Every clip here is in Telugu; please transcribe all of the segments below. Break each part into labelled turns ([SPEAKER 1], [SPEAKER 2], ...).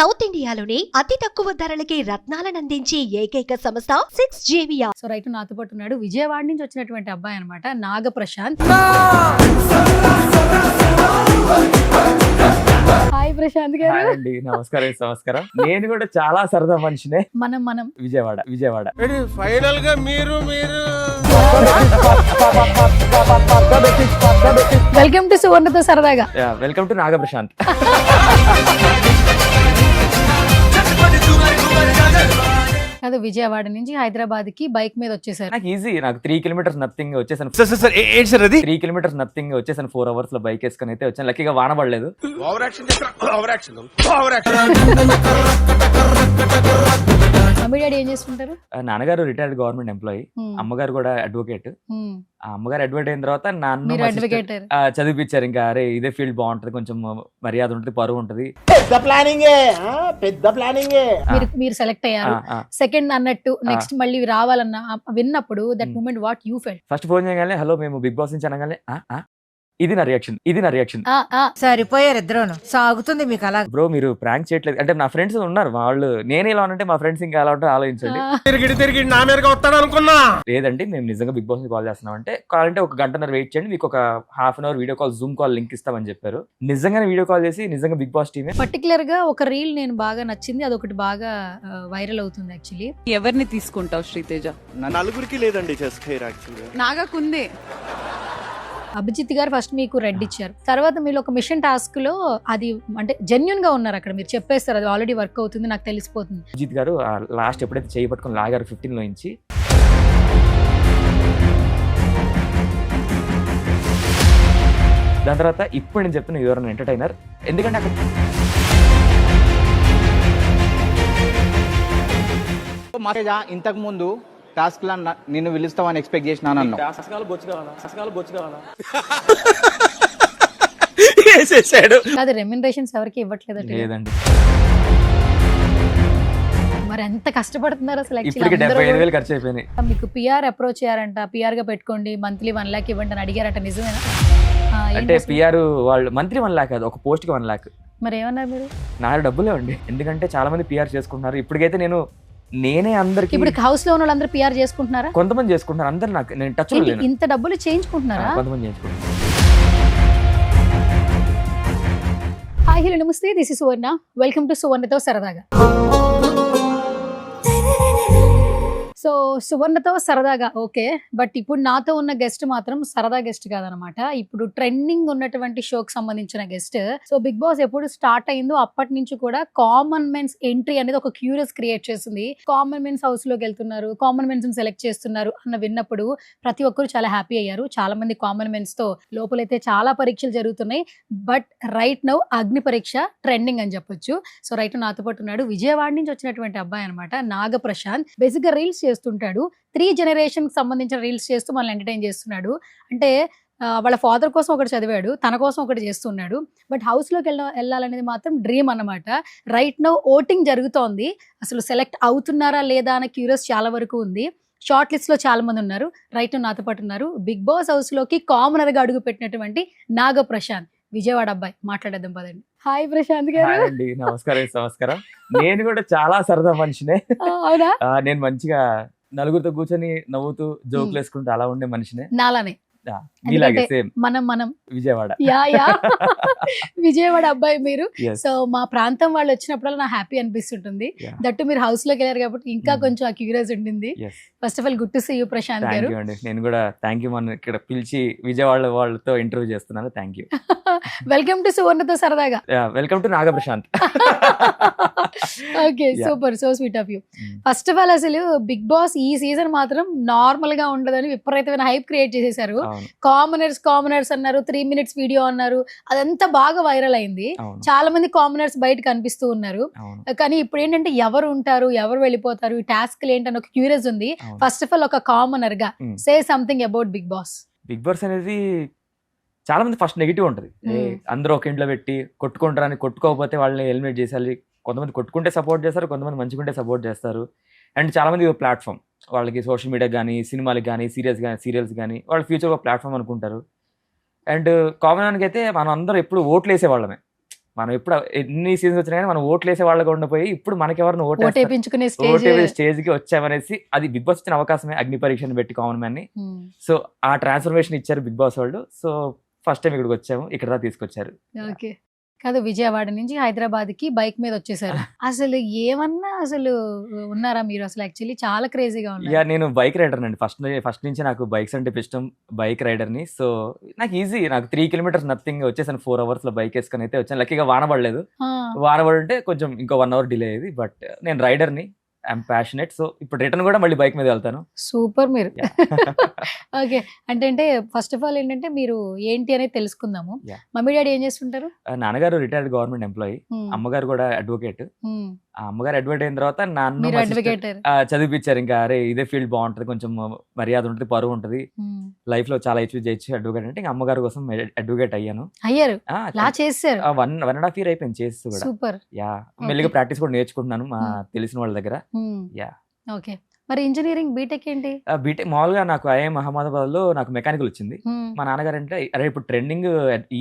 [SPEAKER 1] సౌత్ ఇండియాలోని అతి తక్కువ ధరలకి రత్నాలను అందించే ఏకైక సంస్థ 6JVR.
[SPEAKER 2] సో రైట్ నాతో పాటు ఉన్నాడు విజయవాడ నుంచి వచ్చినటువంటి అబ్బాయి అనమాట నాగ ప్రశాంత్. హాయ్ ప్రశాంత్ గారు.
[SPEAKER 3] హాయ్ అండి, నమస్కారం. నేను కూడా చాలా సరదా మనిషినే.
[SPEAKER 2] మనం
[SPEAKER 3] విజయవాడ
[SPEAKER 4] ఫైనల్ గా మీరు
[SPEAKER 2] వెల్కమ్ టు సువర్ణతో సరదాగా.
[SPEAKER 3] Welcome to Naga Prashanth.
[SPEAKER 2] అది విజయవాడ నుంచి హైదరాబాద్ కి బైక్ మీద వచ్చేసారు.
[SPEAKER 3] నాకు ఈజీ, నాకు 3 కిలోమీటర్స్ నథింగ్ వచ్చేసాను.
[SPEAKER 4] సార్ అది
[SPEAKER 3] 3 కిలోమీటర్స్ నథింగ్ వచ్చేసాను. 4 hours లో బైక్ వేసుకొని అయితే వచ్చాను. లక్కీగా వాన పడలేదు.
[SPEAKER 2] మమ్మీ డాడీ ఏం చేసుకుంటారు?
[SPEAKER 3] నాన్నగారు రిటైర్డ్ గవర్నమెంట్ ఎంప్లాయీ, అమ్మగారు కూడా అడ్వకేట్. ఆ అమ్మగారు అడ్వకేట్ అయిన తర్వాత నాన్న
[SPEAKER 2] మీరు అడ్వకేట్
[SPEAKER 3] చదివిపించారు. ఇంకా అరే ఇదే ఫీల్డ్ బాగుంటది, కొంచెం మర్యాద ఉంటది, పరువు ఉంటది.
[SPEAKER 4] పెద్ద ప్లానింగ్
[SPEAKER 2] మీరు సెలెక్ట్ అయ్యారు. సెకండ్ అన్నట్టు నెక్స్ట్ మళ్ళీ రావాలన్న విన్నప్పుడు that moment what you felt?
[SPEAKER 3] First phone చేయగానే హలో మేము బిగ్ బాస్ నుంచి అనగానే ఇది నా రియాక్షన్.
[SPEAKER 5] సరిపోయారు ఇద్దరును. సాగుతుంది మీకు అలా.
[SPEAKER 3] బ్రో మీరు ప్రాంక్ చేయట్లేదు అంటే నా ఫ్రెండ్స్ ఉన్నారు, వాళ్ళు నేనే ఇలా అంటే మా ఫ్రెండ్స్ ఇంకా ఎలా ఉంటారో ఆలోచించండి.
[SPEAKER 4] తిరిగి నా మీదగా వస్తాడు అనుకున్నా.
[SPEAKER 3] లేదంటే మేము నిజంగా బిగ్ బాస్ కాల్ చేస్తున్నాం అంటే కావాలంటే ఒక గంటన్నర వెయిట్ చేయండి, మీకు ఒక ½ hour video call Zoom call link ఇస్తామని చెప్పారు. నిజంగానే వీడియో కాల్ చేసి నిజంగా బిగ్ బాస్ టీమే.
[SPEAKER 2] పర్టికులర్ గా ఒక రీల్ నేను బాగా నచ్చింది, అదొకటి బాగా వైరల్ అవుతుంది. యాక్చువల్లీ
[SPEAKER 6] ఎవరిని తీసుకుంటావు శ్రీతేజ?
[SPEAKER 4] నలుగురికి లేదండి చెస్ట్ హెయిర్ యాక్చువల్లీ.
[SPEAKER 6] నాగకుంది.
[SPEAKER 2] అభిజిత్ గారు ఫస్ట్ మీకు రెడ్ ఇచ్చారు, తర్వాత మీరు ఒక మిషన్ టాస్క్ లో అది అంటే జెన్యున్ గా ఉన్నారు అక్కడ, మీరు చెప్పేస్తారు అది ఆల్రెడీ వర్క్ అవుతుంది నాకు తెలిసిపోతుంది.
[SPEAKER 3] అజిత్ గారు లాస్ట్ ఎప్పుడైతే చేయి పట్టుకొని లాగారు 15 లో నుంచి, దాని తర్వాత ఇప్పుడు నేను చెప్తున్నా ఎవరైనా ఎంటర్టైనర్. ఎందుకంటే అక్కడ
[SPEAKER 7] ఇంతకు ముందు టాస్క్ లా నిన్ను పిలుస్తామని ఎక్స్పెక్ట్ చేసినాను అన్నావు.
[SPEAKER 2] అది రెమ్యునరేషన్స్ ఎవరికి ఇవ్వట్లేదు.
[SPEAKER 3] లేదండి,
[SPEAKER 2] మరి ఎంత కష్టపడుతున్నారు అసలు.
[SPEAKER 3] ఇప్పటికి 75,000 ఖర్చు అయిపోయినాయి.
[SPEAKER 2] మీకు పిఆర్ అప్రోచ్ అయ్యారంట, పిఆర్ గా పెట్టుకోండి మంత్లీ 1 lakh ఇవ్వండి అని అడిగారంట, నిజమేనా?
[SPEAKER 3] అంటే పిఆర్ వాళ్ళు మంత్లీ 1 lakh కాదు, ఒక పోస్ట్ కి 1 lakh.
[SPEAKER 2] మరి ఏమన్నారు మీరు?
[SPEAKER 3] నా డబ్బులే అండి, ఎందుకంటే చాలా మంది పిఆర్ చేసుకుంటున్నారు. ఇప్పటికైతే నేనే అందరికి,
[SPEAKER 2] ఇప్పుడు హౌస్ లో ఉన్న వాళ్ళందరూ పిఆర్ చేసుకుంటున్నారా?
[SPEAKER 3] కొంతమంది చేసుకుంటున్నారు, అందరు నాకు నేను టచ్ లో లేను.
[SPEAKER 2] ఇంత డబ్బులు చేయించుకుంటున్నారా?
[SPEAKER 3] కొంతమంది చేయించుకుంటున్నారు.
[SPEAKER 2] హాయ్ హలో నమస్తే, this is Suvarna. Welcome to సువర్ణతో సరదాగా. సో సువర్ణతో సరదాగా ఓకే, బట్ ఇప్పుడు నాతో ఉన్న గెస్ట్ మాత్రం సరదా గెస్ట్ కాదనమాట. ఇప్పుడు ట్రెండింగ్ ఉన్నటువంటి షోకి సంబంధించిన గెస్ట్. సో బిగ్ బాస్ ఎప్పుడు స్టార్ట్ అయిందో అప్పటి నుంచి కూడా కామన్ మెన్స్ ఎంట్రీ అనేది ఒక క్యూరియస్ క్రియేట్ చేసింది. కామన్ మెన్స్ హౌస్ లోకి వెళ్తున్నారు, కామన్ మెన్స్ సెలెక్ట్ చేస్తున్నారు అన్న విన్నప్పుడు ప్రతి ఒక్కరు చాలా హ్యాపీ అయ్యారు. చాలా మంది కామన్ మెన్స్ తో లోపలైతే చాలా పరీక్షలు జరుగుతున్నాయి. బట్ రైట్ నౌ అగ్ని పరీక్ష ట్రెండింగ్ అని చెప్పొచ్చు. సో రైట్ నాతో పాటు ఉన్నాడు విజయవాడ నుంచి వచ్చినటువంటి అబ్బాయి అనమాట నాగ ప్రశాంత్. బేసిక్ గా రీల్స్ చేస్తుంటాడు, 3 generation కి సంబంధించిన రీల్స్ చేస్తూ మనల్ని ఎంటర్టైన్ చేస్తున్నాడు. అంటే వాళ్ళ ఫాదర్ కోసం ఒకటి చదివాడు, తన కోసం ఒకటి చేస్తున్నాడు. బట్ హౌస్లోకి వెళ్ళాలనేది మాత్రం డ్రీమ్ అన్నమాట. రైట్ నౌ ఓటింగ్ జరుగుతోంది. అసలు సెలెక్ట్ అవుతున్నారా లేదా అనే క్యూరియస్ చాలా వరకు ఉంది. షార్ట్ లిస్ట్ లో చాలా మంది ఉన్నారు. రైట్ నౌ నాతో పాటు ఉన్నారు బిగ్ బాస్ హౌస్ లోకి కామనర్ గా అడుగు పెట్టినటువంటి నాగ ప్రశాంత్, విజయవాడ అబ్బాయి. మాట్లాడేద్దాం పదండి. హాయ్ ప్రశాంత్ గారు.
[SPEAKER 3] నమస్కారం. నేను కూడా చాలా సరదా మనిషినే.
[SPEAKER 2] అవునా?
[SPEAKER 3] నేను మంచిగా నలుగురితో కూర్చొని నవ్వుతూ జోకులు వేసుకుంటూ అలా ఉండే మనిషినే.
[SPEAKER 2] నాలానే మనం
[SPEAKER 3] విజయవాడ
[SPEAKER 2] విజయవాడ అబ్బాయి మీరు. సో మా ప్రాంతం వాళ్ళు వచ్చినప్పుడు నా హ్యాపీ అనిపిస్తుంటుంది. దట్టు మీరు హౌస్ లోకి వెళ్ళారు కాబట్టి ఇంకా కొంచెం ఆ క్యూరియస్ ఉండింది. First of all good to see you Prashant garu.
[SPEAKER 3] నేను కూడా థ్యాంక్ యూ, మన ఇక్కడ పిలిచి విజయవాడ వాళ్ళతో ఇంటర్వ్యూ చేస్తున్నాను. Thank you.
[SPEAKER 2] వెల్కమ్ టు సువర్ణతో సరదాగా.
[SPEAKER 3] Welcome to Naga Prashant.
[SPEAKER 2] Okay super, so sweet of you. First of all అసలు బిగ్ బాస్ ఈ సీజన్ మాత్రం నార్మల్ గా ఉండదని విపరీతమైన హైప్ క్రియేట్ చేసేసారు. కామనర్స్ అన్నారు, 3 minutes వీడియో అన్నారు, అదంతా బాగా వైరల్ అయింది. చాలా మంది కామనర్స్ బయట కనిపిస్తూ ఉన్నారు. కానీ ఇప్పుడు ఏంటంటే ఎవరు ఉంటారు, ఎవరు వెళ్ళిపోతారు, ఈ టాస్క్ ఏంటని ఒక క్యూరియస్ ఉంది. ఫస్ట్ ఆఫ్ ఆల్ ఒక కామనర్ గా say something about Bigg Boss.
[SPEAKER 3] Bigg Boss అనేది చాలా మంది ఫస్ట్ నెగిటివ్ ఉంటుంది. అందరూ ఒక ఇంట్లో పెట్టి కొట్టుకుంటారని, కొట్టుకోకపోతే వాళ్ళని ఎలిమినేట్ చేసేయాలి. కొంతమంది కొట్టుకుంటే సపోర్ట్ చేస్తారు, కొంతమంది మంచిగుంటే సపోర్ట్ చేస్తారు. అండ్ చాలా మంది ప్లాట్ఫామ్, వాళ్ళకి సోషల్ మీడియా కానీ, సినిమాలకు కానీ, సీరియల్స్ కానీ వాళ్ళ ఫ్యూచర్ ఒక ప్లాట్ఫామ్ అనుకుంటారు. అండ్ కామన్ మ్యాన్కి అయితే మనం అందరం ఎప్పుడు ఓట్లు వేసేవాళ్ళమే. మనం ఎప్పుడు ఎన్ని సీజన్స్ వచ్చినా కానీ మనం ఓట్లు వేసే వాళ్ళగా ఉండిపోయి ఇప్పుడు మనకెవరిని
[SPEAKER 2] ఓటేపించుకునే స్టేజ్.
[SPEAKER 3] స్టేజ్ కి వచ్చామనేసి అది బిగ్ బాస్ ఇచ్చిన అవకాశమే, అగ్ని పరీక్షను పెట్టి కామన్ మ్యాన్ ని. సో ఆ ట్రాన్స్ఫర్మేషన్ ఇచ్చారు బిగ్ బాస్ వాళ్ళు. సో ఫస్ట్ టైం ఇక్కడికి వచ్చాము, ఇక్కడ తీసుకొచ్చారు.
[SPEAKER 2] ఓకే. కాదు, విజయవాడ నుంచి హైదరాబాద్ కి బైక్ మీద వచ్చేసారు. అసలు ఏమన్నా అసలు ఉన్నారా మీరు? అసలు యాక్చువల్లీ చాలా క్రేజీగా
[SPEAKER 3] యా,
[SPEAKER 2] ఉన్నారు.
[SPEAKER 3] నేను బైక్ రైడర్ అండి. ఫస్ట్ నుంచి నాకు బైక్స్ అంటే ఇష్టం, బైక్ రైడర్ ని. సో నాకు ఈజీ, నాకు 3 కిలోమీటర్స్ నథింగ్ వచ్చేసాను. 4 hours లో బైక్ వేసుకొని అయితే వచ్చాను. లక్కీగా వాన పడలేదు.
[SPEAKER 2] ఆ,
[SPEAKER 3] వాన పడుంటే కొంచెం ఇంకో 1 hour డిలే అయ్యేది. బట్ నేను రైడర్ ని, ఐఎమ్ ప్యాషనెట్. సో ఇప్పుడు రిటర్న్ కూడా మళ్ళీ బైక్ మీద వెళ్తాను.
[SPEAKER 2] సూపర్ మీరు.
[SPEAKER 3] Yeah.
[SPEAKER 2] ఓకే. అంటే ఫస్ట్ ఆఫ్ ఆల్ ఏంటంటే మీరు ఏంటి అనేది తెలుసుకుందాము.
[SPEAKER 3] Yeah.
[SPEAKER 2] మమ్మీ డాడీ ఏం చేస్తుంటారు?
[SPEAKER 3] నాన్నగారు రిటైర్డ్ గవర్నమెంట్ ఎంప్లాయీ,
[SPEAKER 2] Hmm.
[SPEAKER 3] అమ్మగారు కూడా అడ్వకేట్.
[SPEAKER 2] Hmm.
[SPEAKER 3] ఆ అమ్మగారు అడ్వకేట్ అయిన తర్వాత నన్ను
[SPEAKER 2] మీరు
[SPEAKER 3] మా sister,
[SPEAKER 2] అడ్వకేటర్.
[SPEAKER 3] చదివించారు. ఇంకా అరే ఇదే ఫీల్డ్ బాగుంటది, కొంచెం మర్యాద ఉంటుంది, పరువు ఉంటుంది, లైఫ్ లో చాలా అచీవ్ చేయొచ్చు అడ్వకేట్ అంటే. ఇంకా అమ్మగారి కోసం అడ్వకేట్ అయ్యాను.
[SPEAKER 2] అయ్యారు, లా చేశారు.
[SPEAKER 3] 1.5 year అయిపోయింది చేసి కూడా.
[SPEAKER 2] సూపర్.
[SPEAKER 3] యా, మెల్లిగా ప్రాక్టీస్ కూడా నేర్చుకుంటున్నాను మా తెలిసిన వాళ్ళ దగ్గర. యా.
[SPEAKER 2] ఓకే. మరి ఇంజనీరింగ్ బీటెక్ ఏంటి?
[SPEAKER 3] బీటెక్ మామూలుగా నాకు ఐఎం అహ్మదాబాద్ లో నాకు మెకానికల్ వచ్చింది.
[SPEAKER 2] Hmm.
[SPEAKER 3] మా నాన్నగారు అంటే అరే ఇప్పుడు ట్రెండింగ్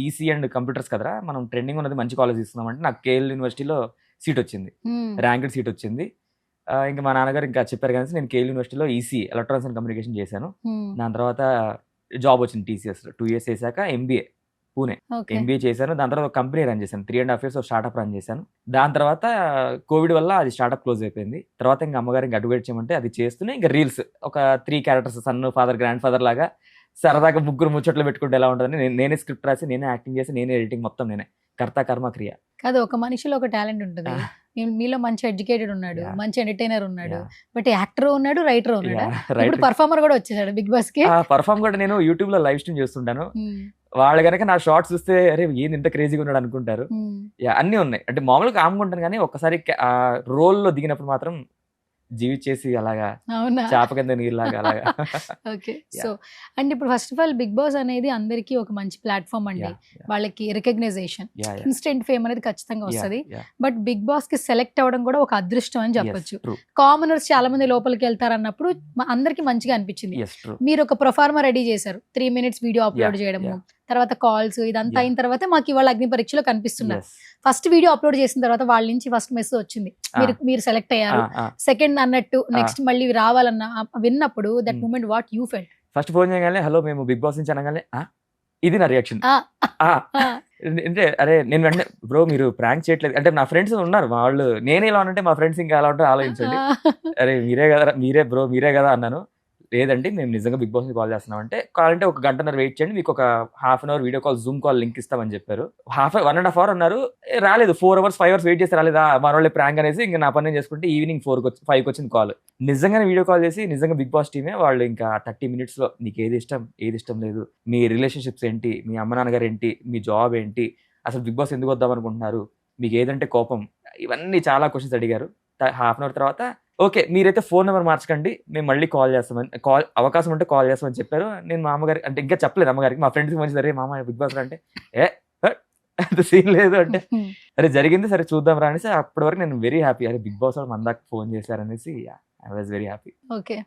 [SPEAKER 3] ఈసీ అండ్ కంప్యూటర్స్ కదరా, మనం ట్రెండింగ్ ఉన్నది మంచి కాలేజ్ ఇస్తున్నాం అంటే నాకు కేఎల్ యూనివర్సిటీలో సీట్ వచ్చింది,
[SPEAKER 2] Hmm.
[SPEAKER 3] ర్యాంక్డ్ సీట్ వచ్చింది. ఇంకా మా నాన్నగారు ఇంకా చెప్పారు కానీ నేను కేఎల్ యూనివర్సిటీలో ఈసీ ఎలక్ట్రానిక్స్ అండ్ కమ్యూనికేషన్ చేశాను.
[SPEAKER 2] Hmm.
[SPEAKER 3] దాని తర్వాత జాబ్ వచ్చింది టీసీఎస్ లో. 2 years చేశాక ఎంబీఏ పూణే
[SPEAKER 2] ఓకే.
[SPEAKER 3] ఎంబీఏ చేశాను. దాని తర్వాత ఒక కంపెనీ రన్ చేశాను, 3.5 years స్టార్ట్అప్ రన్ చేశాను. దాని తర్వాత కోవిడ్ వల్ల అది స్టార్ట్అప్ క్లోజ్ అయిపోయింది. తర్వాత ఇంకా అమ్మగారు ఇంకా అడ్వకేట్ చేయమంటే అది చేస్తూనే ఇంకా రీల్స్ ఒక 3 characters son, father, grandfather లాగా సరదాగా ముగ్గురు ముచ్చట్లు పెట్టుకుంటే ఎలా ఉంటుందని నేనే స్క్రిప్ట్ రాసి, నేనే యాక్టింగ్ చేసి, నేనే ఎడిటింగ్, మొత్తం నేనే కర్త కర్మ క్రియ.
[SPEAKER 2] కాదు, ఒక మనిషిలో ఒక టాలెంట్ ఉంటుంది. మీలో మంచి ఎడ్యుకేటెడ్ ఉన్నాడు,
[SPEAKER 3] Yeah.
[SPEAKER 2] మంచి ఎంటర్టైనర్ ఉన్నాడు, బట్ యాక్టర్ ఉన్నాడు, రైటర్ ఉన్నాడు, ఇప్పుడు
[SPEAKER 3] రైట్.
[SPEAKER 2] పర్ఫార్మర్ కూడా వచ్చేసాడు బిగ్ బాస్ కి.
[SPEAKER 3] పర్ఫామ్ కూడా నేను యూట్యూబ్ లో లైవ్ స్ట్రీమ్ చేస్తుంటాను. వాళ్ళు కనుక నా షార్ట్స్ చూస్తే అరే ఏంది ఇంత క్రేజీగా ఉన్నాడు అనుకుంటారు. యా, అన్నీ ఉన్నాయి. అంటే మామూలుగా కాముకుంటాను కానీ ఒక్కసారి ఆ రోల్ లో దిగినప్పుడు మాత్రం జీవించేసి అలాగా
[SPEAKER 2] అవునా?
[SPEAKER 3] చేప కింద నీళ్ళలాగా అలాగా.
[SPEAKER 2] ఓకే.
[SPEAKER 3] Yeah.
[SPEAKER 2] సో అండ్ ఇప్పుడు first of all Bigg Boss అనేది అందరికీ ఒక మంచి ప్లాట్ఫామ్ అండి.
[SPEAKER 3] Yeah, yeah.
[SPEAKER 2] వాళ్ళకి recognition,
[SPEAKER 3] Yeah, yeah.
[SPEAKER 2] Instant fame అనేది ఖచ్చితంగా
[SPEAKER 3] Yeah,
[SPEAKER 2] వస్తుంది.
[SPEAKER 3] yeah.
[SPEAKER 2] బట్ బిగ్ బాస్ కి సెలెక్ట్ అవ్వడం కూడా ఒక అదృష్టం అని
[SPEAKER 3] Yes,
[SPEAKER 2] చెప్పొచ్చు.
[SPEAKER 3] true.
[SPEAKER 2] కామనర్స్ చాలా మంది లోపలికి వెళ్తారు అన్నప్పుడు అందరికి మంచిగా అనిపించింది.
[SPEAKER 3] Yes, true.
[SPEAKER 2] మీరు ఒక ప్రొఫార్మా రెడీ చేశారు, 3 minutes వీడియో అప్లోడ్
[SPEAKER 3] Yeah,
[SPEAKER 2] చేయడము,
[SPEAKER 3] yeah.
[SPEAKER 2] తర్వాత కాల్స్, ఇదంతా
[SPEAKER 3] Yeah.
[SPEAKER 2] అయిన తర్వాత మాకు ఇవాళ అగ్ని పరీక్షలో కనిపిస్తున్నారు.
[SPEAKER 3] Yes.
[SPEAKER 2] ఫస్ట్ వీడియో అప్లోడ్ చేసిన తర్వాత వాళ్ళ నుంచి ఫస్ట్ మెసేజ్ వచ్చింది, మీరు సెలెక్ట్ అయ్యారు, సెకండ్ అన్నట్టు నెక్స్ట్ మళ్ళీ రావాలన్న విన్నప్పుడు that moment what you felt?
[SPEAKER 3] First phone చేయగానే హలో మేము బిగ్ బాస్ నుంచి అనగానే ఇది నా రియాక్షన్. అంటే అరే నేను వెంటనే బ్రో మీరు ప్రాంక్ చేయట్లేదు అంటే, నా ఫ్రెండ్స్ ఉన్నారు వాళ్ళు, నేనే ఇలా అంటే మా ఫ్రెండ్స్ ఇంకా ఎలా ఉంటారో ఆలోచించండి. అరే మీరే కదా, మీరే కదా అన్నాను. లేదండి మేము నిజంగా బిగ్ బాస్ కాల్ చేస్తున్నాం అంటే, కావాలంటే 1 గంటన్నర వెయిట్ చేయండి, మీకు ఒక 1/2 hour video call, Zoom call link ఇస్తామని చెప్పారు. 1.5 hour అన్నారు, రాలేదు. 4 hours 5 hours వెయిట్ చేస్తే రాలేదా, మన వాళ్ళే ప్రాంక్ అనేసి ఇంకా నా పని నేను చేసుకుంటే ఈవినింగ్ 5 వచ్చింది కాల్. నిజంగానే వీడియో కాల్ చేసి నిజంగా బిగ్ బాస్ టీమే వాళ్ళు ఇంకా 30 minutes లో నీకు ఏది ఇష్టం లేదు, మీ రిలేషన్షిప్స్ ఏంటి, మీ అమ్మ నాన్నగారు ఏంటి, మీ జాబ్ ఏంటి, అసలు బిగ్ బాస్ ఎందుకు వద్దాం అనుకుంటున్నారు, మీకు ఏదంటే కోపం, ఇవన్నీ చాలా క్వశ్చన్స్ అడిగారు. 1/2 hour తర్వాత ఓకే మీరైతే ఫోన్ నెంబర్ మార్చకండి, మేము మళ్ళీ కాల్ చేస్తామని, అవకాశం ఉంటే కాల్ చేస్తామని చెప్పారు. నేను మా అమ్మగారి అంటే ఇంకా చెప్పలేదు అమ్మగారికి, మా ఫ్రెండ్స్కి మంచిది, అరే మామ బిగ్ బాస్ అంటే అంత సీన్ లేదు అంటే, అరే జరిగింది సరే చూద్దాం రా అనేసి. అప్పటి వరకు నేను వెరీ హ్యాపీ, అరే బిగ్ బాస్ వాళ్ళు మన దాకా ఫోన్ చేశారనేసి I was very happy.
[SPEAKER 2] Okay.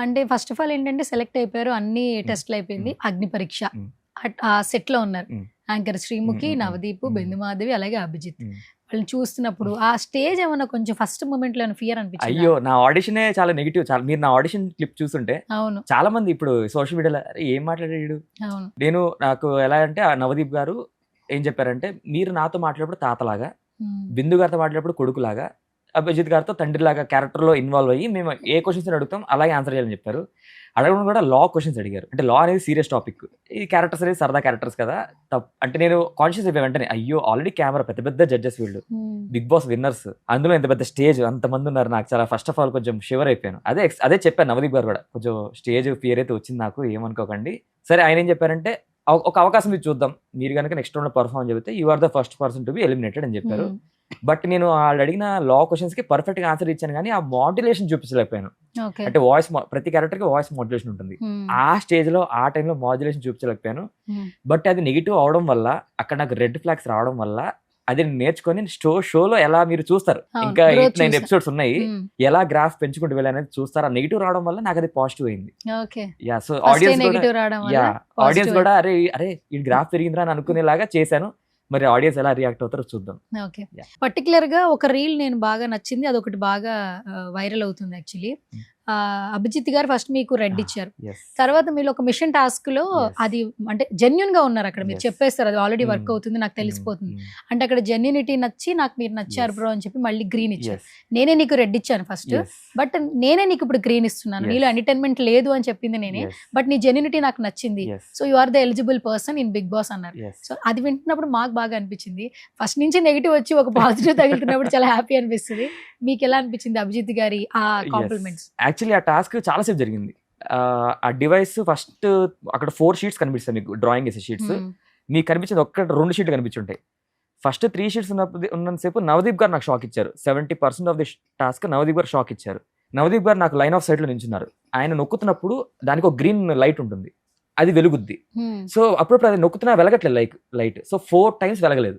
[SPEAKER 2] అంటే ఫస్ట్ ఆఫ్ ఆల్ ఏంటంటే సెలెక్ట్ అయిపోయారు, అన్ని టెస్ట్లు అయిపోయింది, అగ్ని పరీక్ష ఆ సెట్ లో ఉన్నారు. యాంకర్ శ్రీముఖి, నవదీప్, బెందుమాధవి, అలాగే అభిజిత్. వాళ్ళని చూస్తున్నప్పుడు ఆ స్టేజ్ ఏమన్నా కొంచెం ఫస్ట్ మూమెంట్ లో ఫియర్ అనిపించింది?
[SPEAKER 3] అయ్యో నా ఆడిషనే చాలా నెగిటివ్. మీరు నా ఆడిషన్ క్లిప్ చూస్తుంటే
[SPEAKER 2] అవును,
[SPEAKER 3] చాలా మంది ఇప్పుడు సోషల్ మీడియాలో ఏం మాట్లాడాడు.
[SPEAKER 2] అవును.
[SPEAKER 3] నాకు ఎలా అంటే ఆ నవదీప్ గారు ఏం చెప్పారంటే, మీరు నాతో మాట్లాడేప్పుడు తాతలాగా, బిందు గారితో మాట్లాడేప్పుడు కొడుకులాగా, అభిజిత్ గారితో తండ్రిలాగా క్యారెక్టర్లో ఇన్వాల్వ్ అయ్యి మేము ఏ క్వశ్చన్స్ అడుగుతాం అలాగే ఆన్సర్ చేయాలని చెప్పారు. అడగడం కూడా లా క్వశ్చన్స్ అడిగారు. అంటే లా అనేది సీరియస్ టాపిక్, ఈ క్యారెక్టర్స్ అనేది సరదా క్యారెక్టర్స్ కదా. అంటే నేను కాన్షియస్ అయిపోయి వెంటనే అయ్యో ఆల్రెడీ కెమెరా పెద్ద జడ్జెస్ వీళ్ళు, బిగ్ బాస్ విన్నర్స్, అందులో ఎంత పెద్ద స్టేజ్, అంతమంది ఉన్నారు. నాకు చాలా ఫస్ట్ ఆఫ్ ఆల్ కొంచెం షివర్ అయిపోయాను. అదే చెప్పాను నవదీప్ గారు కూడా, కొంచెం స్టేజ్ ఫియర్ అయితే వచ్చింది నాకు, ఏమనుకోకండి. సరే ఆయన ఏం చెప్పారంటే, ఒక అవకాశం ఇది చూద్దాం, మీరు కనుక నెక్స్ట్ రౌండ్ పర్ఫార్మ్ చెబితే you are the first person to be eliminated అని చెప్పారు. బట్ నేను వాళ్ళు అడిగిన లా క్వశ్చన్స్ కి పర్ఫెక్ట్ గా ఆన్సర్ ఇచ్చాను, కానీ ఆ మాడ్యులేషన్ చూపించలేకపోయాను. అంటే వాయిస్, ప్రతి క్యారెక్టర్ కి వాయిస్ మాడ్యులేషన్ ఉంటుంది. ఆ స్టేజ్ లో ఆ టైంలో మాడ్యులేషన్ చూపించలేకపోయాను. బట్ అది నెగిటివ్ అవడం వల్ల, అక్కడ నాకు రెడ్ ఫ్లాగ్స్ రావడం వల్ల, అది నేర్చుకొని షోలో ఎలా మీరు చూస్తారు, ఇంకా 8-9 ఎపిసోడ్స్ ఉన్నాయి, ఎలా గ్రాఫ్ పెంచుకుంటూ వెళ్ళాలనేది చూస్తారు. ఆ నెగిటివ్ రావడం వల్ల నాకు అది పాజిటివ్ అయింది. యా, సో ఆడియన్స్ కూడా అరే ఈ గ్రాఫ్ పెరిగిందిరా అని అనుకునేలాగా చేశాను. మరి ఆడియన్స్ ఎలా రియాక్ట్ అవుతారో చూద్దాం.
[SPEAKER 2] ఓకే.
[SPEAKER 3] Yeah.
[SPEAKER 2] పర్టికులర్ గా ఒక రీల్ నేను బాగా నచ్చింది, అదొకటి బాగా వైరల్ అవుతుంది యాక్చువల్లీ. అభిజిత్ గారు ఫస్ట్ మీకు రెడ్ ఇచ్చారు,
[SPEAKER 3] Yes.
[SPEAKER 2] తర్వాత మీరు ఒక మిషన్ టాస్క్ లో
[SPEAKER 3] Yes.
[SPEAKER 2] అది అంటే జెన్యున్ గా ఉన్నారు అక్కడ, మీరు
[SPEAKER 3] Yes.
[SPEAKER 2] చెప్పేస్తారు అది ఆల్రెడీ
[SPEAKER 3] Mm.
[SPEAKER 2] వర్క్ అవుతుంది నాకు తెలిసిపోతుంది.
[SPEAKER 3] Mm.
[SPEAKER 2] అంటే అక్కడ జెన్యునిటీ నచ్చి నాకు మీరు నచ్చారు
[SPEAKER 3] Yes.
[SPEAKER 2] బ్రో అని చెప్పి మళ్ళీ గ్రీన్ ఇచ్చారు.
[SPEAKER 3] Yes.
[SPEAKER 2] నేనే నీకు రెడ్ ఇచ్చాను ఫస్ట్,
[SPEAKER 3] Yes.
[SPEAKER 2] బట్ నేనే నీకు ఇప్పుడు గ్రీన్ ఇస్తున్నాను.
[SPEAKER 3] Yes.
[SPEAKER 2] నీలో ఎంటర్టైన్మెంట్ లేదు అని చెప్పింది నేనే,
[SPEAKER 3] Yes.
[SPEAKER 2] బట్ నీ జెన్యునిటీ నాకు నచ్చింది.
[SPEAKER 3] Yes.
[SPEAKER 2] So you are the eligible person in Bigg Boss అన్నారు.
[SPEAKER 3] Yes.
[SPEAKER 2] సో అది వింటున్నప్పుడు మాకు బాగా అనిపించింది. ఫస్ట్ నుంచి నెగిటివ్ వచ్చి ఒక పాజిటివ్ తగులుతున్నప్పుడు చాలా హ్యాపీ అనిపిస్తుంది. మీకు ఎలా అనిపించింది అభిజిత్ గారి ఆ కాంప్లిమెంట్స్?
[SPEAKER 3] యాక్చువల్లీ ఆ టాస్క్ చాలాసేపు జరిగింది. ఆ డివైస్ ఫస్ట్ అక్కడ 4 షీట్స్ కనిపిస్తాయి మీకు, డ్రాయింగ్ వేసే షీట్స్. మీకు కనిపించింది ఒక్క 2 షీట్లు కనిపించుంటాయి. ఫస్ట్ 3 షీట్స్ ఉన్నంతసేపు నవదీప్ గారు నాకు షాక్ ఇచ్చారు. 70% ఆఫ్ ది టాస్క్ నవదీప్ గారు షాక్ ఇచ్చారు. నవదీప్ గారు నాకు లైన్ ఆఫ్ సైట్ లో నించున్నారు. ఆయన నొక్కుతున్నప్పుడు దానికి ఒక గ్రీన్ లైట్ ఉంటుంది, అది వెలుగుద్ది. సో అప్పుడప్పుడు అది నొక్కుతున్నా వెలగట్లేదు లైట్. So 4 times వెలగలేదు.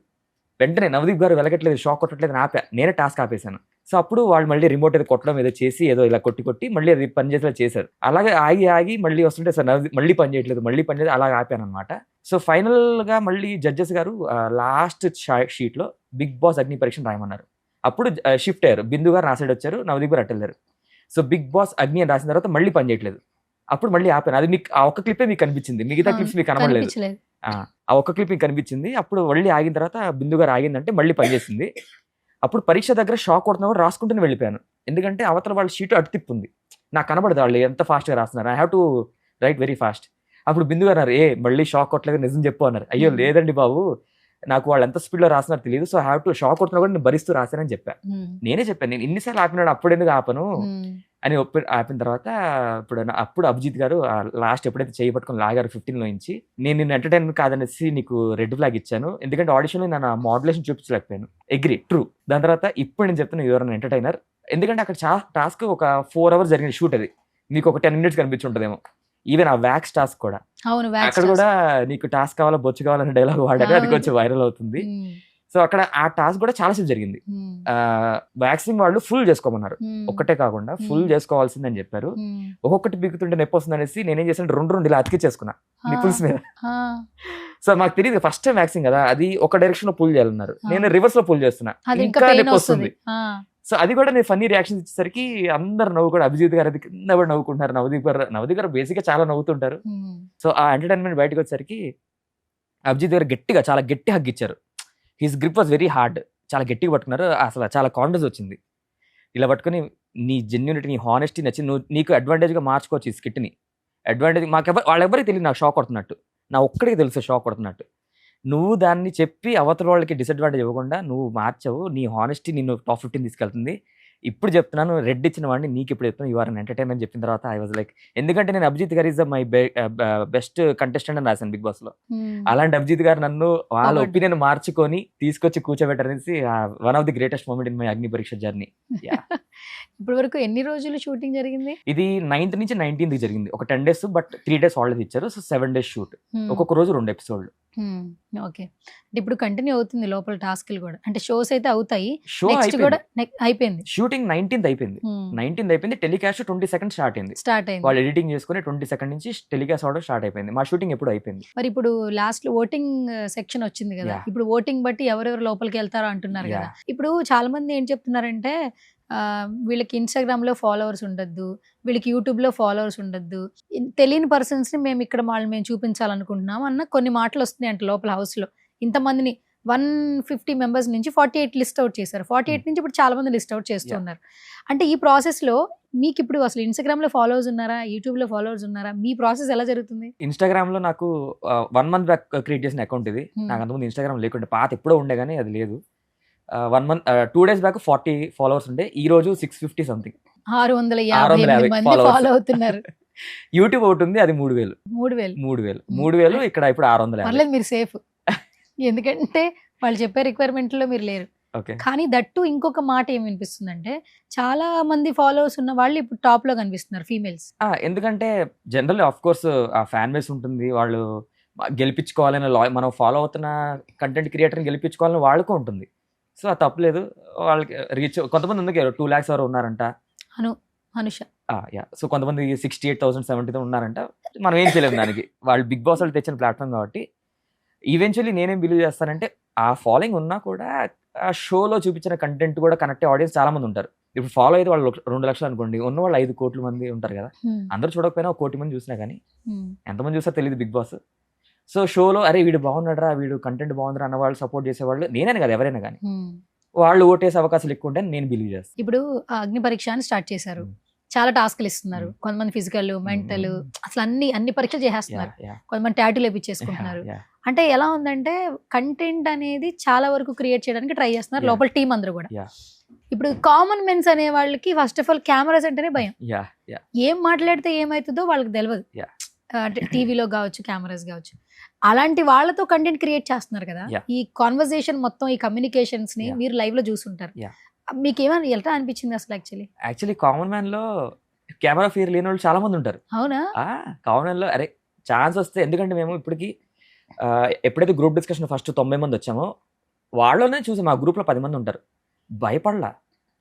[SPEAKER 3] వెంటనే నవదీప్ గారు వెలగట్లేదు, షాక్ కొట్టట్లేదు అని ఆపా, నేనే టాస్క్ ఆపేశాను. సో అప్పుడు వాళ్ళు మళ్ళీ రిమోట్ ఏదో కొట్టడం ఏదో చేసి ఏదో ఇలా కొట్టి మళ్ళీ అది పని చేసేలా చేశారు. అలాగే ఆగి మళ్ళీ వస్తుంటే సార్ నవదీప్ మళ్ళీ పని చేయట్లేదు, మళ్ళీ పని చేయలేదు, అలాగే ఆపాను అనమాట. సో ఫైనల్ గా మళ్ళీ జడ్జెస్ గారు లాస్ట్ షీట్ లో బిగ్ బాస్ అగ్ని పరీక్ష రాయమన్నారు. అప్పుడు షిఫ్ట్ అయ్యారు, బిందు గారు నా సైడ్ వచ్చారు, నవదీప్ గారు అట్టెళ్ళారు. సో బిగ్ బాస్ అగ్ని అని రాసిన తర్వాత మళ్ళీ పని చేయట్లేదు. అప్పుడు మళ్ళీ ఆపాను. అది మీకు ఆ ఒక్క క్లిప్పే మీకు కనిపించింది, మిగతా క్లిప్స్ మీకు కనబడలేదు. ఆ ఒక్క క్లిప్ మీకు కనిపించింది. అప్పుడు మళ్ళీ ఆగిన తర్వాత బిందు గారు ఆగిందంటే మళ్ళీ పనిచేసింది. అప్పుడు పరీక్ష దగ్గర షాక్ కొడుతున్నప్పుడు రాసుకుంటూనే వెళ్ళిపోయాను, ఎందుకంటే అవతల వాళ్ళ షీట్ అటు తిప్పుంది, నాకు కనబడదు వాళ్ళు ఎంత ఫాస్ట్గా రాస్తున్నారు. I have to right very fast. అప్పుడు బిందు గారు అన్నారు, మళ్ళీ షాక్ కొట్టలేదు నిజం చెప్పు అన్నారు. అయ్యో లేదండి బాబు, నాకు వాళ్ళు ఎంత స్పీడ్లో రాస్తున్నారు తెలియదు, సో హ్యావ్ టు షాక్ కొడుతున్నా కూడా నేను భరిస్తూ రాశానని చెప్పాను. నేనే చెప్పాను, నేను ఇన్నిసార్లు ఆపినాడు అప్పుడు ఎందుకు ఆపను అని ఆపిన తర్వాత అప్పుడు అభిజిత్ గారు లాస్ట్ ఎప్పుడైతే చేయి పట్టుకొని లాగారు 15 నుంచి, నేను నిన్ను ఎంటర్టైన్ కాదనేసి నీకు రెడ్ ఫ్లాగ్ ఇచ్చాను, ఎందుకంటే ఆడిషన్లో నేను మోడ్యులేషన్ చూపించలేకపోయాను. Agri true. దాని తర్వాత ఇప్పుడు నేను చెప్తాను ఎవరైనా ఎంటర్టైనర్, ఎందుకంటే అక్కడ టాస్క్ ఒక 4 hours జరిగిన షూట్, అది మీకు ఒక 10 minutes కనిపించుంటుందేమో. ఈవెన్ ఆ వ్యాక్స్ టాస్క్ కూడా, అక్కడ కూడా నీకు టాస్క్ కావాలా బొచ్చు కావాలనే డైలాగ్ వాడారు, అది కొంచెం వైరల్ అవుతుంది. సో అక్కడ ఆ టాస్క్ కూడా చాలా సేపు జరిగింది. వ్యాక్సింగ్ వాళ్ళు ఫుల్ చేసుకోమన్నారు, ఒక్కటే కాకుండా ఫుల్ చేసుకోవాల్సిందని చెప్పారు. ఒక్కొక్కటి బిగుతుంటే నొప్పి వస్తుంది అనేసి నేనేం చేశాను, 2 ఇలా అతికిచ్చేసుకున్నా నిపుల్స్ మీద. సో మాకు తెలియదు ఫస్ట్ టైం వ్యాక్సింగ్ కదా, అది ఒక డైరెక్షన్ లో పుల్ చేయాలన్నారు, నేను రివర్స్ లో పుల్ చేస్తున్నా, ఇంకా నొప్పి వస్తుంది. సో అది కూడా నేను ఫన్నీ రియాక్షన్ ఇచ్చేసరికి అందరు నవ్వు కూడా, అభిజిత్ గారు అది కింద కూడా నవ్వుకుంటున్నారు, నవదీప్ గారు బేసిక్ గా చాలా నవ్వుతుంటారు. సో ఆ ఎంటర్టైన్మెంట్ బయటకు వచ్చేసరికి అభిజిత్ గారు చాలా గట్టి హగ్ ఇచ్చారు. His grip was very hard, చాలా గట్టిగా పట్టుకున్నారు. అసలు చాలా కాన్ఫిడెన్స్ వచ్చింది. ఇలా పట్టుకుని నీ జెన్యూనిటీ, నీ హానెస్టీ నచ్చి నీకు అడ్వాంటేజ్గా మార్చుకోవచ్చు ఈ స్కిట్ని. అడ్వాంటేజ్ వాళ్ళెవరికి తెలియదు నాకు షాక్ కొడుతున్నట్టు, నా ఒక్కడికి తెలుసు షాక్ కొడుతున్నట్టు. నువ్వు దాన్ని చెప్పి అవతల వాళ్ళకి డిసడ్వాంటేజ్ ఇవ్వకుండా నువ్వు మార్చావు, నీ హానెస్టీ నిన్ను టాప్ 15 తీసుకెళ్తుంది. ఇప్పుడు చెప్తున్నాను, రెడ్ ఇచ్చిన వాడిని నీకు ఇప్పుడు చెప్తున్నాను, యు ఆర్ అన్ ఎంటర్టైన్మెంట్ చెప్పిన తర్వాత ఐ వాజ్ లైక్, ఎందుకంటే నేను అభిజిత్ గారు ఈజ్ మై బెస్ట్ కంటెస్టెంట్ అని రాశాను బిగ్ బాస్ లో. అలాంటి అభిజిత్ గారు నన్ను వాళ్ళ ఒపీనియన్ మార్చుకొని తీసుకొచ్చి కూర్చోబెట్టారనేసి one of the greatest moment in my Agni Pariksha journey.
[SPEAKER 2] ఇప్పటి వరకు ఎన్ని రోజులు షూటింగ్ జరిగింది?
[SPEAKER 3] ఇది 9th నుంచి 19th జరిగింది, ఒక 10 days, బట్ 3 days హాలిడేస్ ఇచ్చారు. సో 7 days షూట్, ఒక్కొక్క రోజు 2 episodes.
[SPEAKER 2] ఓకే. అంటే ఇప్పుడు కంటిన్యూ అవుతుంది లోపల టాస్క్లు కూడా, అంటే షోస్ అయితే అవుతాయి.
[SPEAKER 3] షో
[SPEAKER 2] కూడా అయిపోయింది,
[SPEAKER 3] షూటింగ్ 19th అయిపోయింది, 19th అయిపోయింది. టెలికాస్ట్ 22nd స్టార్ట్ అయింది. వాళ్ళు ఎడిటింగ్ చేసుకుని 22nd నుంచి టెలికాస్ట్ అవడం స్టార్ట్ అయిపోయింది. మా షూటింగ్ ఎప్పుడు అయిపోయింది.
[SPEAKER 2] మరి ఇప్పుడు లాస్ట్ ఓటింగ్ సెక్షన్ వచ్చింది కదా, ఇప్పుడు ఓటింగ్ బట్టి ఎవరెవరు లోపలికి వెళ్తారో అంటున్నారు కదా. ఇప్పుడు చాలా మంది ఏం చెప్తున్నారంటే వీళ్ళకి ఇన్స్టాగ్రామ్ లో ఫాలోవర్స్ ఉండద్దు, వీళ్ళకి యూట్యూబ్ లో ఫాలోవర్స్ ఉండద్దు, తెలియని పర్సన్స్ ని మేము ఇక్కడ మేము చూపించాలనుకుంటున్నాం అన్న కొన్ని మాటలు వస్తున్నాయి అంటే లోపల హౌస్ లో. ఇంతమందిని 150 members నుంచి 48 లిస్ట్ అవుట్ చేశారు. 48 నుంచి ఇప్పుడు చాలా మంది లిస్ట్ అవుట్ చేస్తున్నారు. అంటే ఈ ప్రాసెస్ లో మీకు ఇప్పుడు అసలు ఇన్స్టాగ్రామ్ లో ఫాలోవర్స్ ఉన్నారా, యూట్యూబ్ లో ఫాలోవర్స్ ఉన్నారా, మీ ప్రాసెస్ ఎలా జరుగుతుంది?
[SPEAKER 3] ఇన్స్టాగ్రామ్ లో నాకు 1 month బ్యాక్ క్రియేట్ చేసిన అకౌంట్ ఇది. నాకు అంతకుముందు ఇన్స్టాగ్రామ్ లేకుంటే, పాత ఎప్పుడో ఉండే కానీ అది లేదు. 2 days బ్యాక్ 40 followers ఉండే, ఈ రోజు 650 సంథింగ్,
[SPEAKER 2] 650 మంది ఫాలో అవుతున్నారు.
[SPEAKER 3] యూట్యూబ్ ఒకటి ఉంది, అది 3000. ఇక్కడ ఇప్పుడు 650.
[SPEAKER 2] పర్లేదు, మీరు సేఫ్. ఎందుకంటే వాళ్ళు చెప్పే రిక్వైర్మెంట్ లో మీరు లేరు. కానీ దట్టు ఇంకొక మాట ఏం వినిపిస్తుందంటే, చాలా మంది ఫాలోవర్స్ ఉన్న వాళ్ళు ఇప్పుడు టాప్ లో కనిపిస్తున్నారు ఫీమేల్స్.
[SPEAKER 3] ఎందుకంటే జనరల్ ఆఫ్ కోర్స్ ఆ ఫ్యాన్ బేస్ ఉంటుంది, వాళ్ళు గెలిపించుకోవాలని, మనం ఫాలో అవుతున్న కంటెంట్ క్రియేటర్ని గెలిపించుకోవాలని వాళ్ళకు ఉంటుంది. సో అది తప్పలేదు, వాళ్ళకి రీచ్ కొంతమంది ఉంది 2 lakhs వరకు ఉన్నారంట.
[SPEAKER 2] అనుష
[SPEAKER 3] సో కొంతమంది 68,000 70,000 ఉన్నారంట. మనం ఏం చేయలేము దానికి, వాళ్ళు బిగ్ బాస్ వాళ్ళు తెచ్చిన ప్లాట్ఫామ్ కాబట్టి. ఈవెన్చువల్లీ నేనేం బిలీవ్ చేస్తానంటే ఆ ఫాలోయింగ్ ఉన్నా కూడా ఆ షోలో చూపించిన కంటెంట్ కూడా కనెక్ట్ ఆడియన్స్ చాలా మంది ఉంటారు. ఇప్పుడు ఫాలో అయితే వాళ్ళు 2 లక్షలు అనుకోండి, ఉన్న వాళ్ళు 5 కోట్ల మంది ఉంటారు కదా. అందరూ చూడకపోయినా 1 కోటి మంది చూసినా కానీ ఎంతమంది చూస్తారో తెలియదు బిగ్ బాస్. సో షోలో అరే వీడు బాగున్నాడరా, వీడు కంటెంట్ బాగుందిరా అన్న వాళ్ళు సపోర్ట్ చేసేవాళ్ళు నేనే కదా, ఎవరైనా కానీ వాళ్ళు ఓటేసే అవకాశాలు ఎక్కువ ఉంటాయని నేను బిలీవ్ చేస్తాను.
[SPEAKER 2] ఇప్పుడు ఆ అగ్ని పరీక్ష అని స్టార్ట్ చేశారు, చాలా టాస్క్లు ఇస్తున్నారు. కొంతమంది ఫిజికల్, మెంటల్, అసలు అన్ని పరీక్షలు చేసేస్తున్నారు. కొంతమంది టాటూలు వేపించేసుకుంటున్నారు. అంటే ఎలా ఉందంటే కంటెంట్ అనేది చాలా వరకు క్రియేట్ చేయడానికి ట్రై చేస్తున్నారు లోపల టీం అందరూ కూడా. ఇప్పుడు కామన్ మెన్స్ అనే వాళ్ళకి ఫస్ట్ ఆఫ్ ఆల్ కెమెరాస్ అంటేనే భయం. ఏం మాట్లాడితే ఏమవుతుందో వాళ్ళకి తెలియదు. అంటే టీవీలో కావచ్చు, కెమెరాస్ కావచ్చు, అలాంటి వాళ్ళతో కంటెంట్ క్రియేట్ చేస్తున్నారు కదా. ఈ కాన్వర్సేషన్ మొత్తం, ఈ కమ్యూనికేషన్స్ ని మీరు లైవ్ లో చూసుంటారు. మీకు ఏమైనా ఎలా అనిపించింది అసలు? యాక్చువల్లీ
[SPEAKER 3] కామన్ మ్యాన్ లో కెమెరా ఫియర్ లేని వాళ్ళు చాలా మంది ఉంటారు.
[SPEAKER 2] అవునా?
[SPEAKER 3] కామన్ మ్యాన్ లో అరే ఛాన్స్ వస్తే, ఎందుకంటే మేము ఇప్పటికి ఎప్పుడైతే గ్రూప్ డిస్కషన్ ఫస్ట్ 90 మంది వచ్చామో వాళ్ళలోనే చూసాం మా గ్రూప్ లో 10 మంది ఉంటారు. భయపడలా.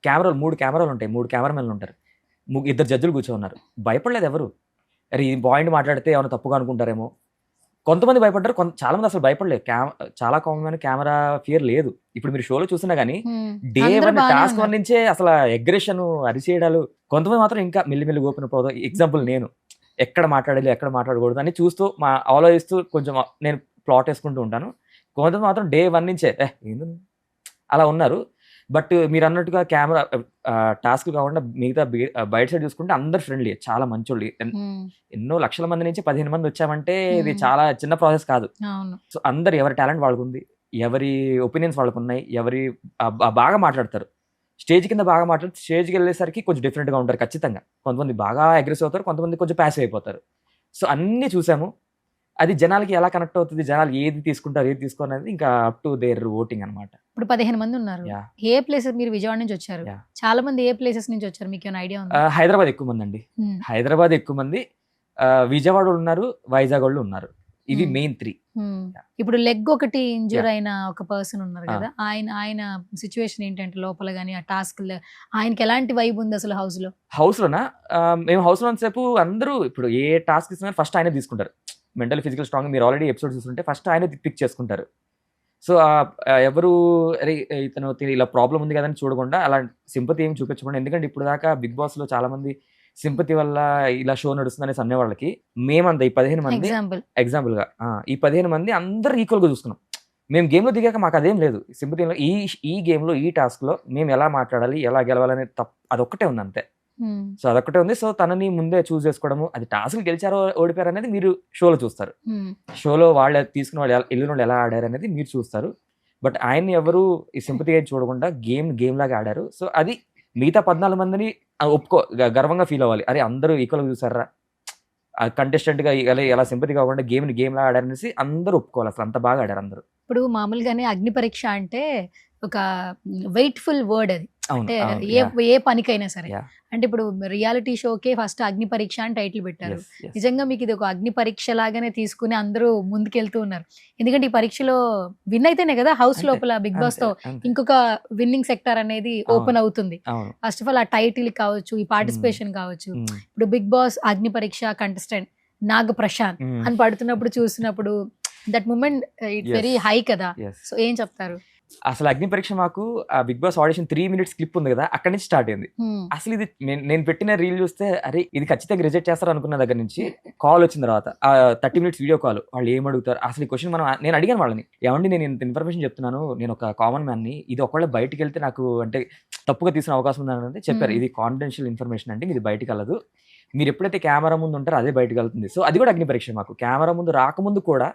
[SPEAKER 3] కెమెరాలు 3 కెమెరాలు ఉంటాయి, 3 కెమెరామెన్లు ఉంటారు, 2 జడ్జిలు కూర్చోన్నారు. భయపడలేదు ఎవరు. అరే ఈ పాయింట్ మాట్లాడితే ఏమైనా తప్పుగా అనుకుంటారేమో. కొంతమంది భయపడ్డారు, చాలా మంది అసలు భయపడలేదు. చాలా కామన్ మ్యాన్ కెమెరా ఫియర్ లేదు. ఇప్పుడు మీరు షోలో చూసినా కానీ డే 1 టాస్క్ 1 నుంచే అసలు అగ్రెషన్, అరిచేయడాలు. కొంతమంది మాత్రం ఇంకా మెల్లిమెల్లి ఓపెన్ పోదు. ఎగ్జాంపుల్ నేను ఎక్కడ మాట్లాడాలి, ఎక్కడ మాట్లాడకూడదు అని చూస్తూ ఆలోచిస్తూ కొంచెం నేను ప్లాట్ వేసుకుంటూ ఉంటాను. కొంతమంది మాత్రం డే 1 నుంచే అలా ఉన్నారు. బట్ మీరు అన్నట్టుగా కెమెరా టాస్క్ కాకుండా మిగతా బయట సైడ్ చూసుకుంటే అందరు ఫ్రెండ్లీ, చాలా మంచోళ్ళు. ఎన్నో లక్షల మంది నుంచి 15 మంది వచ్చామంటే ఇది చాలా చిన్న ప్రాసెస్ కాదు. సో అందరు ఎవరి టాలెంట్ వాళ్ళకు ఉంది, ఎవరి ఒపీనియన్స్ వాళ్ళకు ఉన్నాయి, ఎవరి బాగా మాట్లాడతారు. స్టేజ్ కింద బాగా మాట్లాడితే స్టేజ్కి వెళ్ళేసరికి కొంచెం డిఫరెంట్గా ఉంటారు ఖచ్చితంగా. కొంతమంది బాగా అగ్రెసివ్ అవుతారు, కొంతమంది కొంచెం ప్యాసివ్ అయిపోతారు. సో అన్నీ చూసాము. అది జనాలకి ఎలా కనెక్ట్ అవుతుంది, జనాలు ఏది తీసుకుంటారు, ఏది తీసుకోరు అనేది ఇంకా అప్ టు దేర్ ఓటింగ్ అనమాట.
[SPEAKER 2] ఇప్పుడు 15 మంది ఉన్నారు. ఏ ప్లేసెస్, మీరు విజయవాడ నుంచి వచ్చారు, చాలా మంది ఏ ప్లేసెస్ నుంచి వచ్చారు, మీకు ఏమైనా ఐడియా ఉందా?
[SPEAKER 3] హైదరాబాద్ ఎక్కువ మంది అండి. హైదరాబాద్ ఎక్కువ మంది, విజయవాడ ఉన్నారు, వైజాగ్ వాళ్ళు ఉన్నారు. ఇవి మెయిన్ 3.
[SPEAKER 2] ఇప్పుడు లెగ్ ఒకటి ఇంజూర్ అయిన ఒక పర్సన్ ఉన్నారు కదా, ఆయన సిచ్యువేషన్ ఏంటంటే లోపల గానీ ఆ టాస్క్ ఆయనకి ఎలాంటి వైబ్ ఉంది అసలు హౌస్ లోనా? మేము హౌస్ లో సేపు అందరూ ఇప్పుడు ఏ టాస్క్ ఇస్తున్నా ఫస్ట్ ఆయన తీసుకుంటారు. మెంటల్ ఫిజికల్ స్ట్రాంగ్, మీరు ఆల్రెడీ ఎపిసోడ్ చూస్తుంటే ఫస్ట్ ఆయన పిక్ చేసుకుంటారు. సో ఎవరు అరే ఇతను ఇలా ప్రాబ్లం ఉంది కదని చూడకుండా, అలా సింపతి ఏమి చూపించకుండా. ఎందుకంటే ఇప్పుడు దాకా బిగ్ బాస్ లో చాలా మంది సింపతి వల్ల ఇలా షో నడుస్తుంది అనేసి అనే వాళ్ళకి మేమంతా ఈ 15 మంది ఎగ్జాంపుల్ గా ఈ 15 మంది అందరూ ఈక్వల్ గా చూసుకున్నాం. మేము గేమ్ లో దిగాక మాకు అదేం లేదు. సింపతి ఈ గేమ్ లో, ఈ టాస్క్ లో మేము ఎలా మాట్లాడాలి, ఎలా గెలవాలనే అదొక్కటే ఉంది అంతే. సో అదొక్కటే ఉంది. సో తనని ముందే చూస్ చేసుకోవడము, అది టాస్క్ గెలిచారో ఓడిపోయారు అనేది మీరు షోలో చూస్తారు. షోలో వాళ్ళు తీసుకున్న వాళ్ళు వెళ్ళిన వాళ్ళు ఎలా ఆడారు అనేది మీరు చూస్తారు. బట్ ఆయన్ని ఎవరు ఈ సింపతిగా చూడకుండా గేమ్ లాగా ఆడారు. సో అది మిగతా 14 మందిని గర్వంగా ఫీల్ అవ్వాలి. అరే అందరూ ఈక్వల్ గా చూసారా, కంటెస్టెంట్ గా ఎలా సింపతి కాకుండా గేమ్ లాగా ఆడారనేసి అందరూ ఒప్పుకోవాలి. అసలు అంత బాగా ఆడారు అందరూ. ఇప్పుడు మామూలుగానే అగ్ని పరీక్ష అంటే ఒక వెయిట్ఫుల్ వర్డ్ అది. అంటే ఏ పనికైనా సరే. అంటే ఇప్పుడు రియాలిటీ షోకే ఫస్ట్ అగ్ని పరీక్ష అని టైటిల్ పెట్టారు. నిజంగా మీకు ఇది ఒక అగ్ని పరీక్ష లాగానే తీసుకుని అందరూ ముందుకెళ్తూ ఉన్నారు. ఎందుకంటే ఈ పరీక్షలో విన్ అయితేనే కదా హౌస్ లోపల బిగ్ బాస్ తో ఇంకొక విన్నింగ్ సెక్టర్ అనేది ఓపెన్ అవుతుంది. ఫస్ట్ ఆఫ్ ఆల్ ఆ టైటిల్ కావచ్చు, ఈ పార్టిసిపేషన్ కావచ్చు. ఇప్పుడు బిగ్ బాస్ అగ్ని పరీక్ష కంటెస్టెంట్ నాగ ప్రశాంత్ అని పడుతున్నప్పుడు చూసినప్పుడు that moment it's very high కదా. సో ఏం చెప్తారు?
[SPEAKER 3] అసలు అగ్ని పరీక్ష మాకు Bigg Boss audition 3 minutes clip ఉంది కదా, అక్కడి నుంచి స్టార్ట్ అయింది. అసలు ఇది నేను పెట్టిన రీల్ చూస్తే అరే ఇది ఖచ్చితంగా రిజెక్ట్ చేస్తారు అనుకున్న దగ్గర నుంచి కాల్ వచ్చిన తర్వాత 30 minutes వీడియో కాల్, వాళ్ళు ఏం అడుగుతారు అసలు ఈ క్వశ్చన్ నేను అడిగాను వాళ్ళని, ఏమండి నేను ఇంత ఇన్ఫర్మేషన్ చెప్తున్నాను, నేను ఒక కామన్ మ్యాన్ ని, ఇది ఒకవేళ బయటకు వెళ్తే నాకు అంటే తప్పుగా తీసుకునే అవకాశం ఉందని చెప్పారు. ఇది కాన్ఫిడెన్షియల్ ఇన్ఫర్మేషన్ అంటే ఇది బయటకు వెళ్ళదు, మీరు ఎప్పుడైతే కెమెరా ముందు ఉంటారో అదే బయటకు వెళ్తుంది. సో అది కూడా అగ్ని పరీక్ష మాకు. కెమెరా ముందు రాకముందు కూడా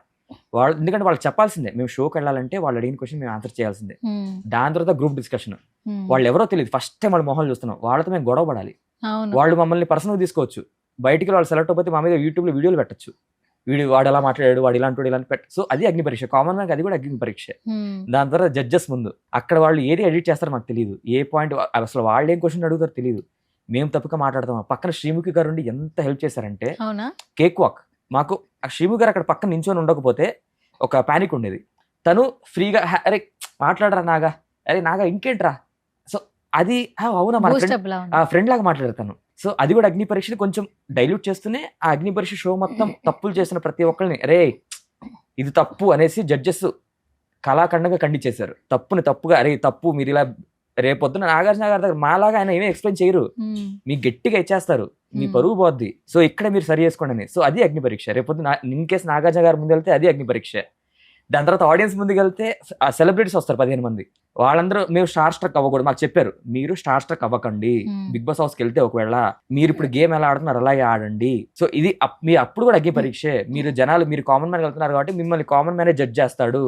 [SPEAKER 3] వాళ్ళు, ఎందుకంటే వాళ్ళు చెప్పాల్సిందే, మేము షోకి వెళ్ళాలంటే వాళ్ళు అడిగిన క్వశ్చన్ మేము ఆన్సర్ చేయాల్సిందే. దాని తర్వాత గ్రూప్ డిస్కషన్, వాళ్ళు ఎవరో తెలియదు, ఫస్ట్ టైం వాళ్ళ మొహాలు చూస్తున్నాం, వాళ్ళతో మేము గొడవ పడాలి. వాళ్ళు మమ్మల్ని పర్సనల్ తీసుకోవచ్చు, బయటికి వాళ్ళు సెలెక్ట్ అయిపోతే మా మీద యూట్యూబ్ లో వీడియోలు పెట్టచ్చు, వాడు ఎలా మాట్లాడాడు, వాడు ఇలాంటి ఇలాంటి సో అది అగ్ని పరీక్ష. కామన్ గా అది కూడా అగ్ని పరీక్ష. దాని తర్వాత జడ్జెస్ ముందు అక్కడ వాళ్ళు ఏది ఎడిట్ చేస్తారో మాకు తెలియదు, ఏ పాయింట్ అసలు వాళ్ళు ఏం క్వశ్చన్ అడుగుతారో తెలియదు, మేము తప్పుగా మాట్లాడతాం. పక్కన శ్రీముఖి గారు ఉండి ఎంత హెల్ప్ చేశారంటే, కేక్ వాక్ మాకు శ్రీముఖి గారు అక్కడ పక్కన నించొని ఉండకపోతే ఒక పానిక్ ఉండేది. తను ఫ్రీగా అరే మాట్లాడరా నాగా, అరే నాగా ఇంకేంట్రా, సో అది అవునా మన ఫ్రెండ్ లాగా మాట్లాడతాను. సో అది కూడా అగ్ని పరీక్షని కొంచెం డైల్యూట్ చేస్తూనే ఆ అగ్ని పరీక్ష షో మొత్తం తప్పులు చేసిన ప్రతి ఒక్కరిని అరే ఇది తప్పు అనేసి జడ్జెస్ కళాఖండంగా ఖండించేశారు. తప్పుని తప్పుగా, అరే తప్పు మీరు ఇలా రేపొద్దున నాగార్జున గారి దగ్గర మాలాగా ఆయన ఏమీ ఎక్స్ప్లెయిన్ చేయరు, మీకు గట్టిగా ఇచ్చేస్తారు, మీ పరువు పోద్ది, సో ఇక్కడ మీరు సరి చేసుకోండి అని. సో అది అగ్ని పరీక్ష. రేపొద్దు ఇన్ కేసు నాగార్జున గారి ముందు వెళ్తే అది అగ్ని పరీక్ష. దాని తర్వాత ఆడియన్స్ ముందుకు వెళ్తే ఆ సెలబ్రిటీస్ వస్తారు 15 మంది, వాళ్ళందరూ మేము స్టార్ స్ట్రక్ అవ్వకూడదు, మాకు చెప్పారు మీరు స్టార్ స్ట్రక్ అవ్వకండి, బిగ్ బాస్ హౌస్కి వెళ్తే ఒకవేళ మీరు ఇప్పుడు గేమ్ ఎలా ఆడుతున్నారు అలాగే ఆడండి. సో ఇది మీ అప్పుడు కూడా అగ్ని పరీక్షే. మీరు జనాలు, మీరు కామన్ మ్యాన్ వెళ్తున్నారు కాబట్టి మిమ్మల్ని కామన్ మ్యానే జడ్జ్ చేస్తాడు.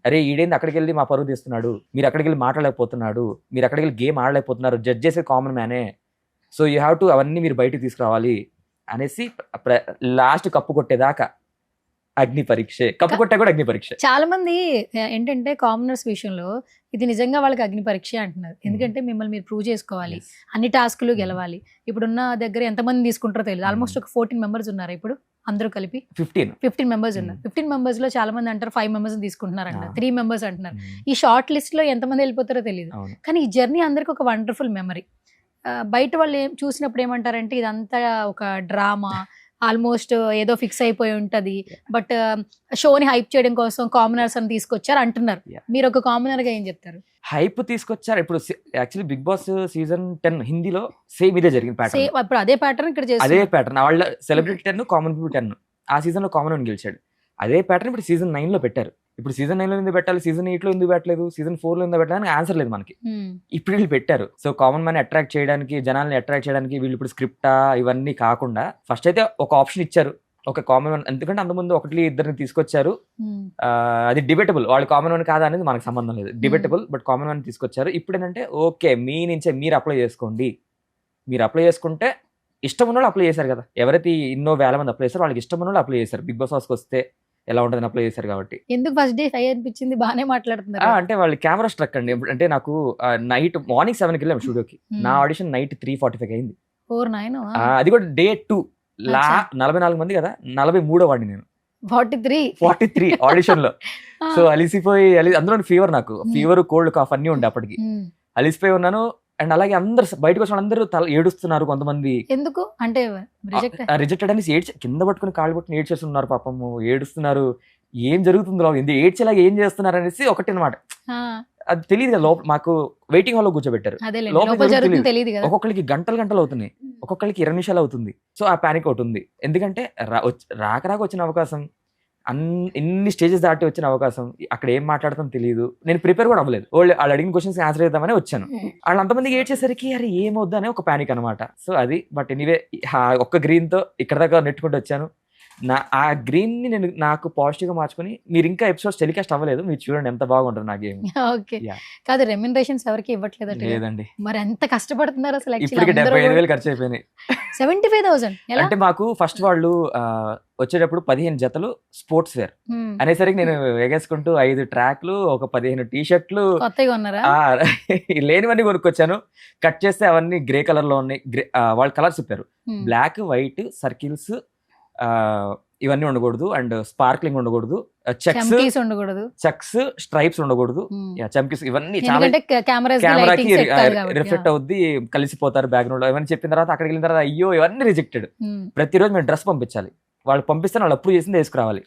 [SPEAKER 3] అరే ఈడేంది అక్కడికి వెళ్ళి మా పరువు తీస్తున్నాడు, మీరు అక్కడికి వెళ్ళి మాట్లాడలేకపోతున్నాడు, మీరు అక్కడికి వెళ్ళి గేమ్ ఆడలేకపోతున్నారు, జడ్జ్ చేసే కామన్ మ్యానే. సో యూ హ్యావ్ టు అవన్నీ మీరు బయటకు తీసుకురావాలి అనేసి లాస్ట్ కప్పు కొట్టేదాకా అగ్ని పరీక్ష. కప్పు కొట్టా కూడా అగ్ని పరీక్ష.
[SPEAKER 2] చాలా మంది ఏంటంటే కామనర్స్ విషయంలో ఇది నిజంగా వాళ్ళకి అగ్ని పరీక్ష అంటున్నారు. ఎందుకంటే మిమ్మల్ని మీరు ప్రూవ్ చేసుకోవాలి, అన్ని టాస్కులు గెలవాలి. ఇప్పుడున్న దగ్గర ఎంతమంది తీసుకుంటారో తెలియదు. ఆల్మోస్ట్ ఒక 14 మెంబర్స్ ఉన్నారు ఇప్పుడు, అందరూ కలిపి 15 మెంబర్స్ ఉన్నారు. 15 మెంబర్స్ లో చాలా మంది అంటారు 5 మెంబర్స్ తీసుకుంటున్నారు అంటారు, 3 మెంబర్స్ అంటున్నారు. ఈ షార్ట్ లిస్ట్ లో ఎంతమంది వెళ్ళిపోతారో తెలియదు. కానీ ఈ జర్నీ అందరికి ఒక వండర్ఫుల్ మెమరీ. బయట వాళ్ళు చూసినప్పుడు ఏమంటారంటే ఇదంతా ఒక డ్రామా, ఆల్మోస్ట్ ఏదో ఫిక్స్ అయిపోయి ఉంటది, బట్ షోని హైప్ చేయడం కోసం కామనర్స్ అని తీసుకొచ్చారు అంటున్నారు. మీరు ఒక కామనర్ గా ఏం చెప్తారు?
[SPEAKER 3] హైప్ తీసుకొచ్చారు. ఇప్పుడు యాక్చువల్లీ బిగ్ బాస్ సీజన్ 10 హిందీలో సేమ్ ఇదే జరిగింది ప్యాటర్న్.
[SPEAKER 2] ఇప్పుడు అదే ప్యాటర్న్ ఇక్కడ
[SPEAKER 3] అదే ప్యాటర్న్. వాళ్ళ సెలబ్రిటీ 10, కామన్ పీపుల్ 10. ఆ సీజన్ లో కామన్ అని గెలిచాడు. అదే ప్యాటర్న్ ఇప్పుడు సీజన్ 9 లో పెట్టారు. ఇప్పుడు సీజన్ 9 లో ఎందుకు పెట్టాలి, సీజన్ 8 లో ఎందుకు పెట్టలేదు, సీజన్ 4 లో ఎందుకు పెట్టాలని ఆన్సర్ లేదు మనకి. ఇప్పుడు వీళ్ళు పెట్టారు. సో కామన్ మ్యాన్ అట్రాక్ట్ చేయడానికి, జనాల్ని అట్రాక్ట్ చేయడానికి వీళ్ళు ఇప్పుడు స్క్రిప్టా ఇవన్నీ కాకుండా ఫస్ట్ అయితే ఒక ఆప్షన్ ఇచ్చారు, ఒక కామన్ మ్యాన్. ఎందుకంటే అంతకుముందు 1-2 తీసుకొచ్చారు, అది డిబేటబుల్, వాళ్ళు కామన్ మ్యాన్ కాదా అనేది మనకు సంబంధం లేదు, డిబేటబుల్, బట్ కామన్ మ్యాన్ తీసుకొచ్చారు. ఇప్పుడు ఏంటంటే ఓకే మీ నుంచే మీరు అప్లై చేసుకోండి, మీరు అప్లై చేసుకుంటే ఇష్టం ఉన్న వాళ్ళు అప్లై చేశారు కదా, ఎవరైతే ఎన్నో వేల మంది అప్లై చేశారు వాళ్ళకి ఇష్టం ఉన్న వాళ్ళు అప్లై చేశారు. బిగ్ బాస్ హౌస్కి వస్తే ఎలా ఉంటుందని అప్లై చేశారు కాబట్టి.
[SPEAKER 2] ఎందుకు ఫస్ట్ డే అయ్యి అనిపించింది? బాగానే మాట్లాడుతున్నారు.
[SPEAKER 3] అంటే వాళ్ళు కెమెరా స్ట్రక్ అండి. అంటే నాకు నైట్ మార్నింగ్ 7కి వెళ్ళాము స్టూడియోకి, నా ఆడిషన్ నైట్ 3:45 అయింది. అది కూడా డే 2. 44 మంది కదా, 43వ వాడిని నేను. 43 ఆడిషన్ లో. సో అలిసిపోయి అందులో ఫీవర్, నాకు ఫీవర్, కోల్డ్, కాఫ్ అన్ని ఉండే అప్పటికి. అలిసిపోయి ఉన్నాను. అండ్ అలాగే అందరు బయటకు వచ్చిన అందరూ ఏడుస్తున్నారు. కొంతమంది
[SPEAKER 2] ఎందుకు అంటే
[SPEAKER 3] రిజెక్టెడ్ అని కింద పట్టుకుని కాళ్ళు పట్టుకుని ఏడ్చేస్తున్నారు, పాపము ఏడుస్తున్నారు. ఏం జరుగుతుందో, ఏడ్చేలాగా ఏం చేస్తున్నారు అనేసి ఒకటి అనమాట. అది తెలియదు కదా, లోపల మాకు వెయిటింగ్ హాల్ లో కూర్చోబెట్టారు. ఒక్కొక్కరికి గంటలు అవుతున్నాయి, ఒక్కొక్కరికి 20 నిమిషాలు అవుతుంది. సో ఆ పానిక్ ఒకటి ఉంది. ఎందుకంటే రాక వచ్చిన అవకాశం, ఎన్ని స్టేజెస్ దాటి వచ్చిన అవకాశం, అక్కడ ఏం మాట్లాడతాం తెలియదు. నేను ప్రిపేర్ కూడా అవ్వలేదు. వాళ్ళు అడిగిన క్వశ్చన్స్ ఆన్సర్ చేద్దామని వచ్చాను. వాళ్ళు అంతమందికి ఏడ్చేసరికి అరే ఏమవుద్దు అనే ఒక పానిక్ అనమాట. సో అది, బట్ ఎనీవే ఒక్క గ్రీన్ తో ఇక్కడ దాకా నెట్టుకుంటూ వచ్చాను. ఆ గ్రీన్ ని నేను నాకు పాజిటివ్ గా మార్చుకుని, మీరు ఇంకా ఎపిసోడ్స్ టెలికాస్ట్ అవ్వలేదు, మీరు చూడండి ఎంత బాగుంటుంది నా గేమ్.
[SPEAKER 2] ఓకే కాదు, రెమ్యునరేషన్స్ ఎవరికి ఇవ్వట్లేదు?
[SPEAKER 3] లేదండి.
[SPEAKER 2] మరి ఎంత కష్టపడుతున్నారు అసలు?
[SPEAKER 3] ఇప్పటికి 75,000 ఖర్చు అయిపోయినాయి.
[SPEAKER 2] 75,000
[SPEAKER 3] అంటే మాకు ఫస్ట్ వాళ్ళు వచ్చేటప్పుడు 15 జతలు స్పోర్ట్స్ వేర్ అనేసరికి నేను ఎగేసుకుంటూ 5 ట్రాక్లు, ఒక 15 టీ-షర్ట్లు లేనివన్నీ కొనుక్కొచ్చాను. కట్ చేస్తే అవన్నీ గ్రే కలర్ లో ఉన్నాయి. వాళ్ళు కలర్స్ చెప్పారు, బ్లాక్, వైట్, సర్కిల్స్ ఇవన్నీ ఉండకూడదు, అండ్ స్పార్క్లింగ్ ఉండకూడదు, చెక్స్, స్ట్రైప్స్ ఉండకూడదు, చమ్కీస్ ఇవన్నీ చాలా కెమెరాకి రిఫ్లెక్ట్ అవుద్ది, కలిసిపోతారు బ్యాక్గ్రౌండ్ లో. ఇవన్నీ చెప్పిన తర్వాత అక్కడికి వెళ్ళిన తర్వాత అయ్యో ఇవన్నీ రిజెక్టెడ్. ప్రతిరోజు మేము డ్రెస్ పంపించాలి, వాళ్ళు పంపిస్తే వాళ్ళు అప్రూవ్ చేసింది వేసుకురావాలి.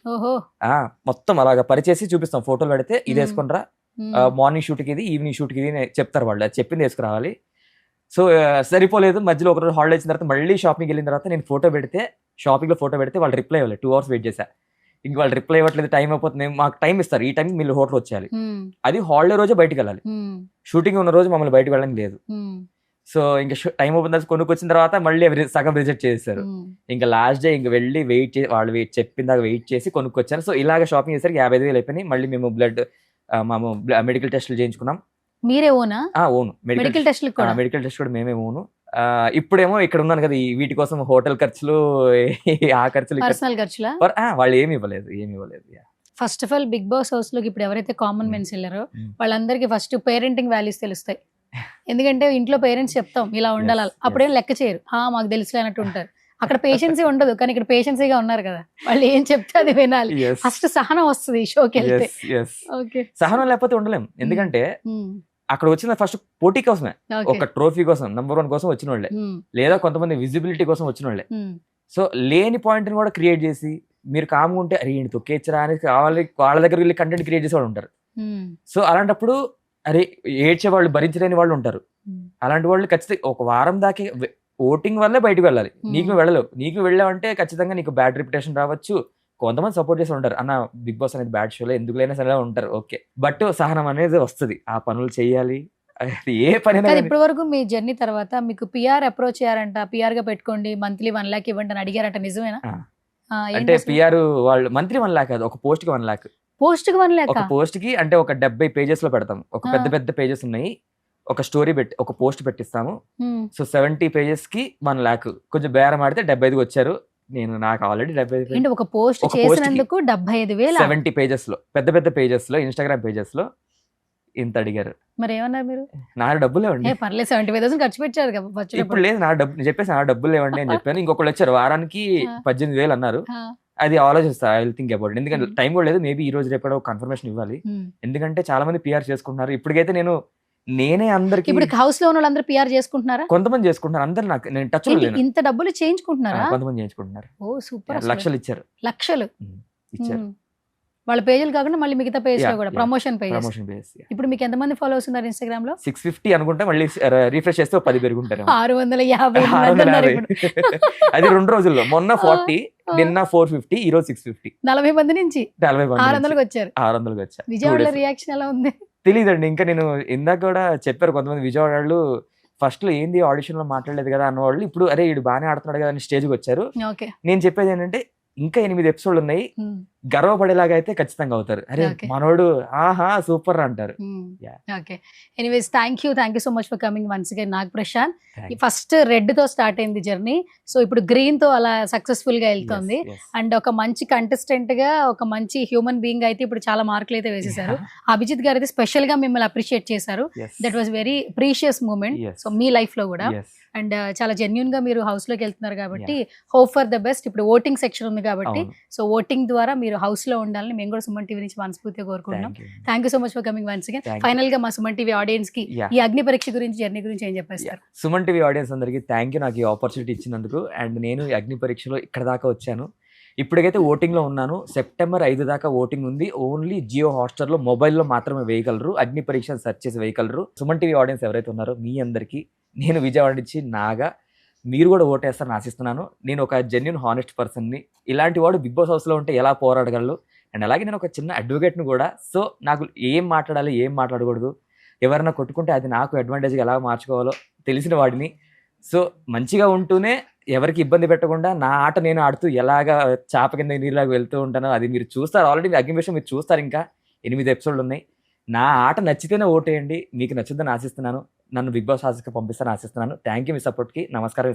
[SPEAKER 3] మొత్తం అలాగా పరిచేసి చూపిస్తాం, ఫోటోలు పెడితే ఇది వేసుకునరా, మార్నింగ్ షూట్ కి ఇది, ఈవినింగ్ షూట్ కి ఇది చెప్తారు వాళ్ళు, అది చెప్పింది వేసుకురావాలి. సో సరిపోలేదు, మధ్యలో ఒకరోజు హాలిడే వచ్చిన తర్వాత మళ్ళీ షాపింగ్ వెళ్ళిన తర్వాత నేను ఫోటో పెడితే, షాపింగ్ లో ఫోటో పెడితే వాళ్ళు రిప్లై ఇవ్వలేదు. 2 hours వెయిట్ చేశా. ఇంక వాళ్ళు రిప్లై ఇవ్వట్లేదు, టైం అయిపోతుంది, మాకు టైం ఇస్తారు, ఈ టైంకి మీరు హోటల్ వచ్చేయాలి. అది హాలిడే రోజే బయటకు వెళ్ళాలి, షూటింగ్ ఉన్న రోజు మమ్మల్ని బయటకు వెళ్ళడం లేదు. సో ఇంకా టైం అయిపోతుంది, కొనుక్కొచ్చిన తర్వాత మళ్ళీ సగం రిజెక్ట్ చేశారు. ఇంకా లాస్ట్ డే ఇంక వెళ్ళి వెయిట్ చేసి, వాళ్ళు చెప్పిన దాకా వెయిట్ చేసి కొనుక్కొచ్చాను. సో ఇలాగ షాపింగ్ చేసరికి 55,000 అయిపోయినాయి. మళ్ళీ మేము మెడికల్ టెస్టులు చేయించుకున్నాం.
[SPEAKER 2] మీరే ఓనా?
[SPEAKER 3] ఓను. మెడికల్ టెస్ట్ కూడా మేమే ఓను. ఇప్పుడేమో ఇక్కడ ఉన్నాను కదా, వీటి కోసం హోటల్ ఖర్చులు, ఆ ఖర్చులు,
[SPEAKER 2] పర్సనల్ ఖర్చులా
[SPEAKER 3] వాళ్ళు ఏమి ఇవ్వలేదు.
[SPEAKER 2] First of all Bigg Boss house లోకి ఇప్పుడు ఎవరైతే కామన్ మెన్స్ వెళ్ళారో వాళ్ళందరికీ ఫస్ట్ పేరెంటింగ్ వాల్యూస్ తెలుస్తాయి. ఎందుకంటే ఇంట్లో పేరెంట్స్ చెప్తాం ఇలా ఉండాలి, అప్పుడేం లెక్క చేయరు, మాకు తెలుసు అన్నట్టు ఉంటారు. అక్కడ పేషెన్సీ ఉండదు, కానీ ఇక్కడ పేషెన్సీగా ఉన్నారు కదా, వాళ్ళు ఏం చెప్తే అది వినాలి. ఫస్ట్ సహనం వస్తుంది షోకి వెళ్తే.
[SPEAKER 3] సహనం లేకపోతే ఉండలేం. ఎందుకంటే అక్కడ వచ్చిన ఫస్ట్ పోటీ కోసమే, ఒక ట్రోఫీ కోసం, నెంబర్ 1 కోసం వచ్చిన వాళ్ళే, లేదా కొంతమంది విజిబిలిటీ కోసం వచ్చిన వాళ్ళే. సో లేని పాయింట్ ని కూడా క్రియేట్ చేసి, మీరు కాముగా ఉంటే అరే ఏంటి తొక్కేచ్చరా అని కావాలి, వాళ్ళ దగ్గర వెళ్ళి కంటెంట్ క్రియేట్ చేసే వాళ్ళు ఉంటారు. సో అలాంటప్పుడు అరే ఏడ్చే వాళ్ళు భరించలేని వాళ్ళు ఉంటారు. అలాంటి వాళ్ళు ఖచ్చితంగా ఒక వారం దాకా ఓటింగ్ వల్లే బయటకు వెళ్ళాలి. నీకు వెళ్ళలేవు. నీకు వెళ్ళావంటే ఖచ్చితంగా నీకు బ్యాడ్ రిప్యుటేషన్ రావచ్చు. కొంతమంది సపోర్ట్ చేసి ఉంటారు, అన్న బిగ్ బాస్ అనేది బ్యాడ్ షోలో ఎందుకులైనా సరే ఉంటారు, ఓకే. బట్ సహనం అనేది వస్తుంది, ఆ పనులు చేయాలి. ఏ పని
[SPEAKER 2] ఇప్పటి వరకు మీ జర్నీ తర్వాత మీకు పిఆర్ అప్రోచ్ అయ్యారంట, పిఆర్ గా పెట్టుకోండి మంత్లీ 1 lakh ఇవ్వండి అని అడిగారంట, నిజమేనా?
[SPEAKER 3] అంటే పిఆర్ వాళ్ళు మంత్లీ 1 lakh కాదు, ఒక పోస్ట్ కి 1 lakh.
[SPEAKER 2] పోస్ట్ కి 1 lakh?
[SPEAKER 3] ఒక పోస్ట్ కి అంటే ఒక 70 pages లో పెడతాం. ఒక పెద్ద పెద్ద పేజెస్ ఉన్నాయి, ఒక స్టోరీ పెట్టి ఒక పోస్ట్ పెట్టిస్తాము. సో 70 pages కి 1 lakh. కొంచెం బేరం ఆడితే 75కి వచ్చారు. నాకు ఆల్రెడీ 75
[SPEAKER 2] ఒక పోస్ట్ చేసినందుకు 75,000
[SPEAKER 3] 70 pages లో, పెద్ద పెద్ద పేజెస్ లో, ఇన్స్టాగ్రామ్ పేజెస్ లో ఇంత అడిగారు.
[SPEAKER 2] మరి ఏమన్నారు మీరు?
[SPEAKER 3] నా డబ్బులు లేవండి.
[SPEAKER 2] పర్లేదు 75,000 ఖర్చు పెట్టారు కదా.
[SPEAKER 3] ఇప్పుడు లేదు, నా డబ్బు చెప్పేసి నా డబ్బులు లేవండి అని చెప్పాను. ఇంకొకళ్ళు వచ్చారు వారానికి 18,000 అన్నారు. అది ఆలోచిస్తా, ఐ విల్ థింక్ అబౌట్. ఎందుకంటే టైం కూడా లేదు, మేబీ ఈ రోజు రేపటి కన్ఫర్మేషన్ ఇవ్వాలి. ఎందుకంటే చాలా మంది పిఆర్ చేసుకుంటున్నారు. ఇప్పటికైతే నేనే అందరికి
[SPEAKER 2] ఇప్పుడు హౌస్ లో ఉన్న వాళ్ళందరూ పిఆర్ చేసుకుంటున్నారా?
[SPEAKER 3] కొంతమంది చేసుకుంటున్నారు, అందరు నేను టచ్ లో లేను.
[SPEAKER 2] ఇంత డబ్బులు చేయించుకుంటున్నారా?
[SPEAKER 3] కొంతమంది చేయించుకుంటున్నారు.
[SPEAKER 2] ఓ సూపర్.
[SPEAKER 3] లక్షలు ఇచ్చారు. ఇచ్చారు.
[SPEAKER 2] వాళ్ళ పేజీలు కాకుండా మళ్ళీ మిగతా పేజ్ లో కూడా ప్రమోషన్ పేజ్. ఇప్పుడు మీకు ఎంత మంది ఫాలోవర్స్ ఉన్నారు ఇన్స్టాగ్రామ్ లో? 650 అనుకుంటా. మళ్ళీ రిఫ్రెష్ చేస్తే 10 పెరుగుంటారు. 650.
[SPEAKER 3] అది 2 రోజుల్లో. మొన్న 40, నిన్న 450, ఈ రోజు 650.
[SPEAKER 2] 40 మంది నుంచి 600కి వచ్చారు.
[SPEAKER 3] 600కి వచ్చారు.
[SPEAKER 2] విజయవాడలో రియాక్షన్ ఎలా ఉంది?
[SPEAKER 3] తెలియదండి. ఇంకా నేను ఇందాక కూడా చెప్పారు కొంతమంది విజయవాడ వాళ్ళు, ఫస్ట్ లో ఏంది ఆడిషన్ లో మాట్లాడలేదు కదా అన్న వాళ్ళు ఇప్పుడు అరే వీడు బాగానే ఆడుతున్నాడు కదా అని స్టేజ్కి వచ్చారు. నేను చెప్పేది ఏంటంటే ఇంకా 8 ఎపిసోడ్లు ఉన్నాయి, గర్వపడేలాగా అయితే ఖచ్చితంగా అవుతారు. అరే మనోడు ఆహా సూపర్ అంటారు.
[SPEAKER 2] Okay, anyways thank you so much for coming once again Nag Prashant. First red తో స్టార్ట్ అయింది జర్నీ, సో ఇప్పుడు గ్రీన్ తో అలా సక్సెస్ఫుల్ గా వెళ్తుంది. అండ్ ఒక మంచి కంటెస్టెంట్ గా, ఒక మంచి హ్యూమన్ బీయింగ్ అయితే ఇప్పుడు చాలా మార్కులు అయితే వేసేసారు. అభిజిత్ గారు అయితే స్పెషల్ గా మిమ్మల్ని అప్రిషియేట్ చేశారు. That was very precious moment so మీ లైఫ్ లో కూడా. అండ్ చాలా జెన్యున్ గా మీరు హౌస్ లోకి వెళ్తున్నారు కాబట్టి హోప్ ఫర్ ద బెస్ట్. ఇప్పుడు ఓటింగ్ సెక్షన్ ఉంది కాబట్టి సో ఓటింగ్ ద్వారా మీరు హౌస్ లో ఉండాలని మేము కూడా సుమన్ టీవీ నుంచి మనస్ఫూర్తిగా కోరుకుంటున్నాం. Thank you so much for coming once again. Final గా మా సుమన్ టీవీ ఆడియన్స్ కి ఈ అగ్ని పరీక్ష గురించి, జర్నీ గురించి ఏం చెప్పేస్తారు?
[SPEAKER 3] సుమన్ టీవీ ఆడియన్స్ అందరికీ థ్యాంక్ యూ నాకు ఈ ఆపర్చునిటీ ఇచ్చినందుకు. అండ్ నేను ఈ అగ్ని పరీక్షలో ఇక్కడ దాకా వచ్చాను. ఇప్పటికైతే ఓటింగ్ లో ఉన్నాను. సెప్టెంబర్ 5 దాకా ఓటింగ్ ఉంది. ఓన్లీ జియో హాట్స్టార్ లో మొబైల్లో మాత్రమే వేయగలరు. అగ్ని పరీక్ష సెర్చ్ చేసి వేయగలరు. సుమన్ టీవీ ఆడియన్స్ ఎవరైతే ఉన్నారో మీ అందరికీ నేను విజయవాడ నుంచి నాగా, మీరు కూడా ఓటేస్తారని ఆశిస్తున్నాను. నేను ఒక జెన్యున్ హానెస్ట్ పర్సన్ని. ఇలాంటి వాడు బిగ్ బాస్ హౌస్లో ఉంటే ఎలా పోరాడగలరు. అండ్ అలాగే నేను ఒక చిన్న అడ్వకేట్ను కూడా. సో నాకు ఏం మాట్లాడాలి, ఏం మాట్లాడకూడదు, ఎవరైనా కొట్టుకుంటే అది నాకు అడ్వాంటేజ్గా ఎలా మార్చుకోవాలో తెలిసిన వాడిని. సో మంచిగా ఉంటూనే ఎవరికి ఇబ్బంది పెట్టకుండా నా ఆట నేను ఆడుతూ ఎలాగా చాప కింద నీరులాగా వెళ్తూ ఉంటానో అది మీరు చూస్తారు. ఆల్రెడీ అగ్ని విషయం మీరు చూస్తారు. ఇంకా 8 ఎపిసోడ్లు ఉన్నాయి. నా ఆట నచ్చితేనే ఓటేయండి. మీకు నచ్చుద్దని ఆశిస్తున్నాను. నన్ను బిగ్ బాస్ హౌస్కి పంపిస్తాను ఆశిస్తున్నాను. థ్యాంక్ యూ మీ సపోర్ట్ కి. నమస్కారం.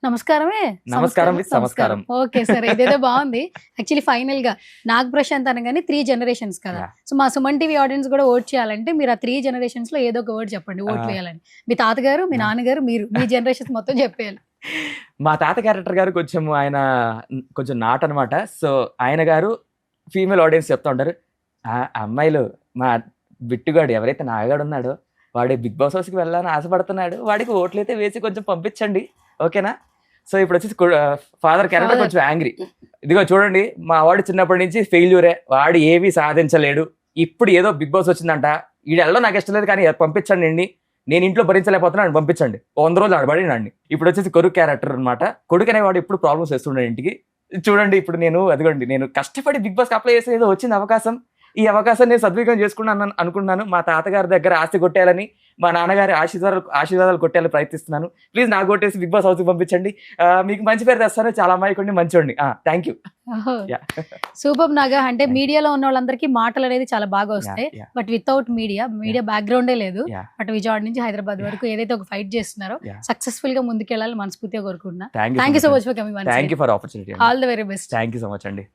[SPEAKER 3] నమస్కారం.
[SPEAKER 2] ఓకే సార్, ఇదేదో బాగుంది. యాక్చువల్లీ ఫైనల్ గా నాగ్ ప్రశాంత్ అనగానే 3 generations కదా. సో మా సుమన్ టీవీ ఆడియన్స్ కూడా ఓట్ చేయాలంటే మీరు ఆ 3 generations లో ఏదో ఒక వర్డ్ చెప్పండి ఓట్ వేయాలని. మీ తాతగారు, మీ నాన్నగారు, మీరు, మీ జనరేషన్స్ మొత్తం చెప్పేయాలి.
[SPEAKER 3] మా తాత క్యారెక్టర్ గారు కొంచెం ఆయన కొంచెం నాట్ అనమాట. సో ఆయన గారు ఫీమేల్ ఆడియన్స్ చెప్తా ఉంటారు, ఆ అమ్మాయిలు మా బిట్టుగాడు ఎవరైతే నాగాడు ఉన్నాడో వాడే బిగ్ బాస్ హౌస్కి వెళ్ళాలని ఆశపడుతున్నాడు, వాడికి ఓట్లు అయితే వేసి కొంచెం పంపించండి, ఓకేనా. సో ఇప్పుడు వచ్చేసి ఫాదర్ క్యారెక్టర్ కొంచెం యాంగ్రీ. ఇదిగో చూడండి, మా వాడు చిన్నప్పటి నుంచి ఫెయిల్యూరే, వాడు ఏమీ సాధించలేడు, ఇప్పుడు ఏదో బిగ్ బాస్ వచ్చిందంట, ఈడు వెళ్ళడం నాకు ఇష్టం లేదు కానీ పంపించండి అండి, నేను ఇంట్లో భరించలేకపోతున్నాను పంపించండి, 100 రోజులు ఆడబడినండి. ఇప్పుడు వచ్చేసి కొడుకు క్యారెక్టర్ అనమాట. కొడుకు అనేవాడు ఎప్పుడు ప్రాబ్లమ్స్ వేస్తుండే ఇంటికి. చూడండి ఇప్పుడు నేను కష్టపడి బిగ్ బాస్కి అప్లై చేసే ఏదో వచ్చింది అవకాశం. ఈ అవకాశం నేను సద్వినియోగం చేసుకున్నాను అనుకున్నాను. మా తాతగారి దగ్గర ఆస్తి కొట్టేయాలని, మా నాన్నగారి ఆశీర్వాదాలు కొట్టేయాలని ప్రయత్నిస్తున్నాను. ప్లీజ్ నాకు కొట్టేసి బిగ్ బాస్ హౌస్కి పంపించండి. మీకు మంచి పేరు తెస్తాను, చాలా అమ్మాయికండి, మంచోండి. Thank you.
[SPEAKER 2] సూపర్ నాగా. అంటే మీడియాలో ఉన్న వాళ్ళందరికీ మాటలు అనేది చాలా బాగా వస్తాయి, బట్ వితౌట్ మీడియా బ్యాక్గ్రౌండే లేదు. బట్ విజయవాడ నుంచి హైదరాబాద్ వరకు ఏదైతే ఒక ఫైట్ చేస్తున్నారో సక్సెస్ఫుల్ గా ముందుకెళ్ళాలని మనస్ఫూర్తిగా కోరుకుంటున్నా. Thank you so much for coming.
[SPEAKER 3] Thank you for opportunity.
[SPEAKER 2] All the very best.
[SPEAKER 3] Thank you so much అండి.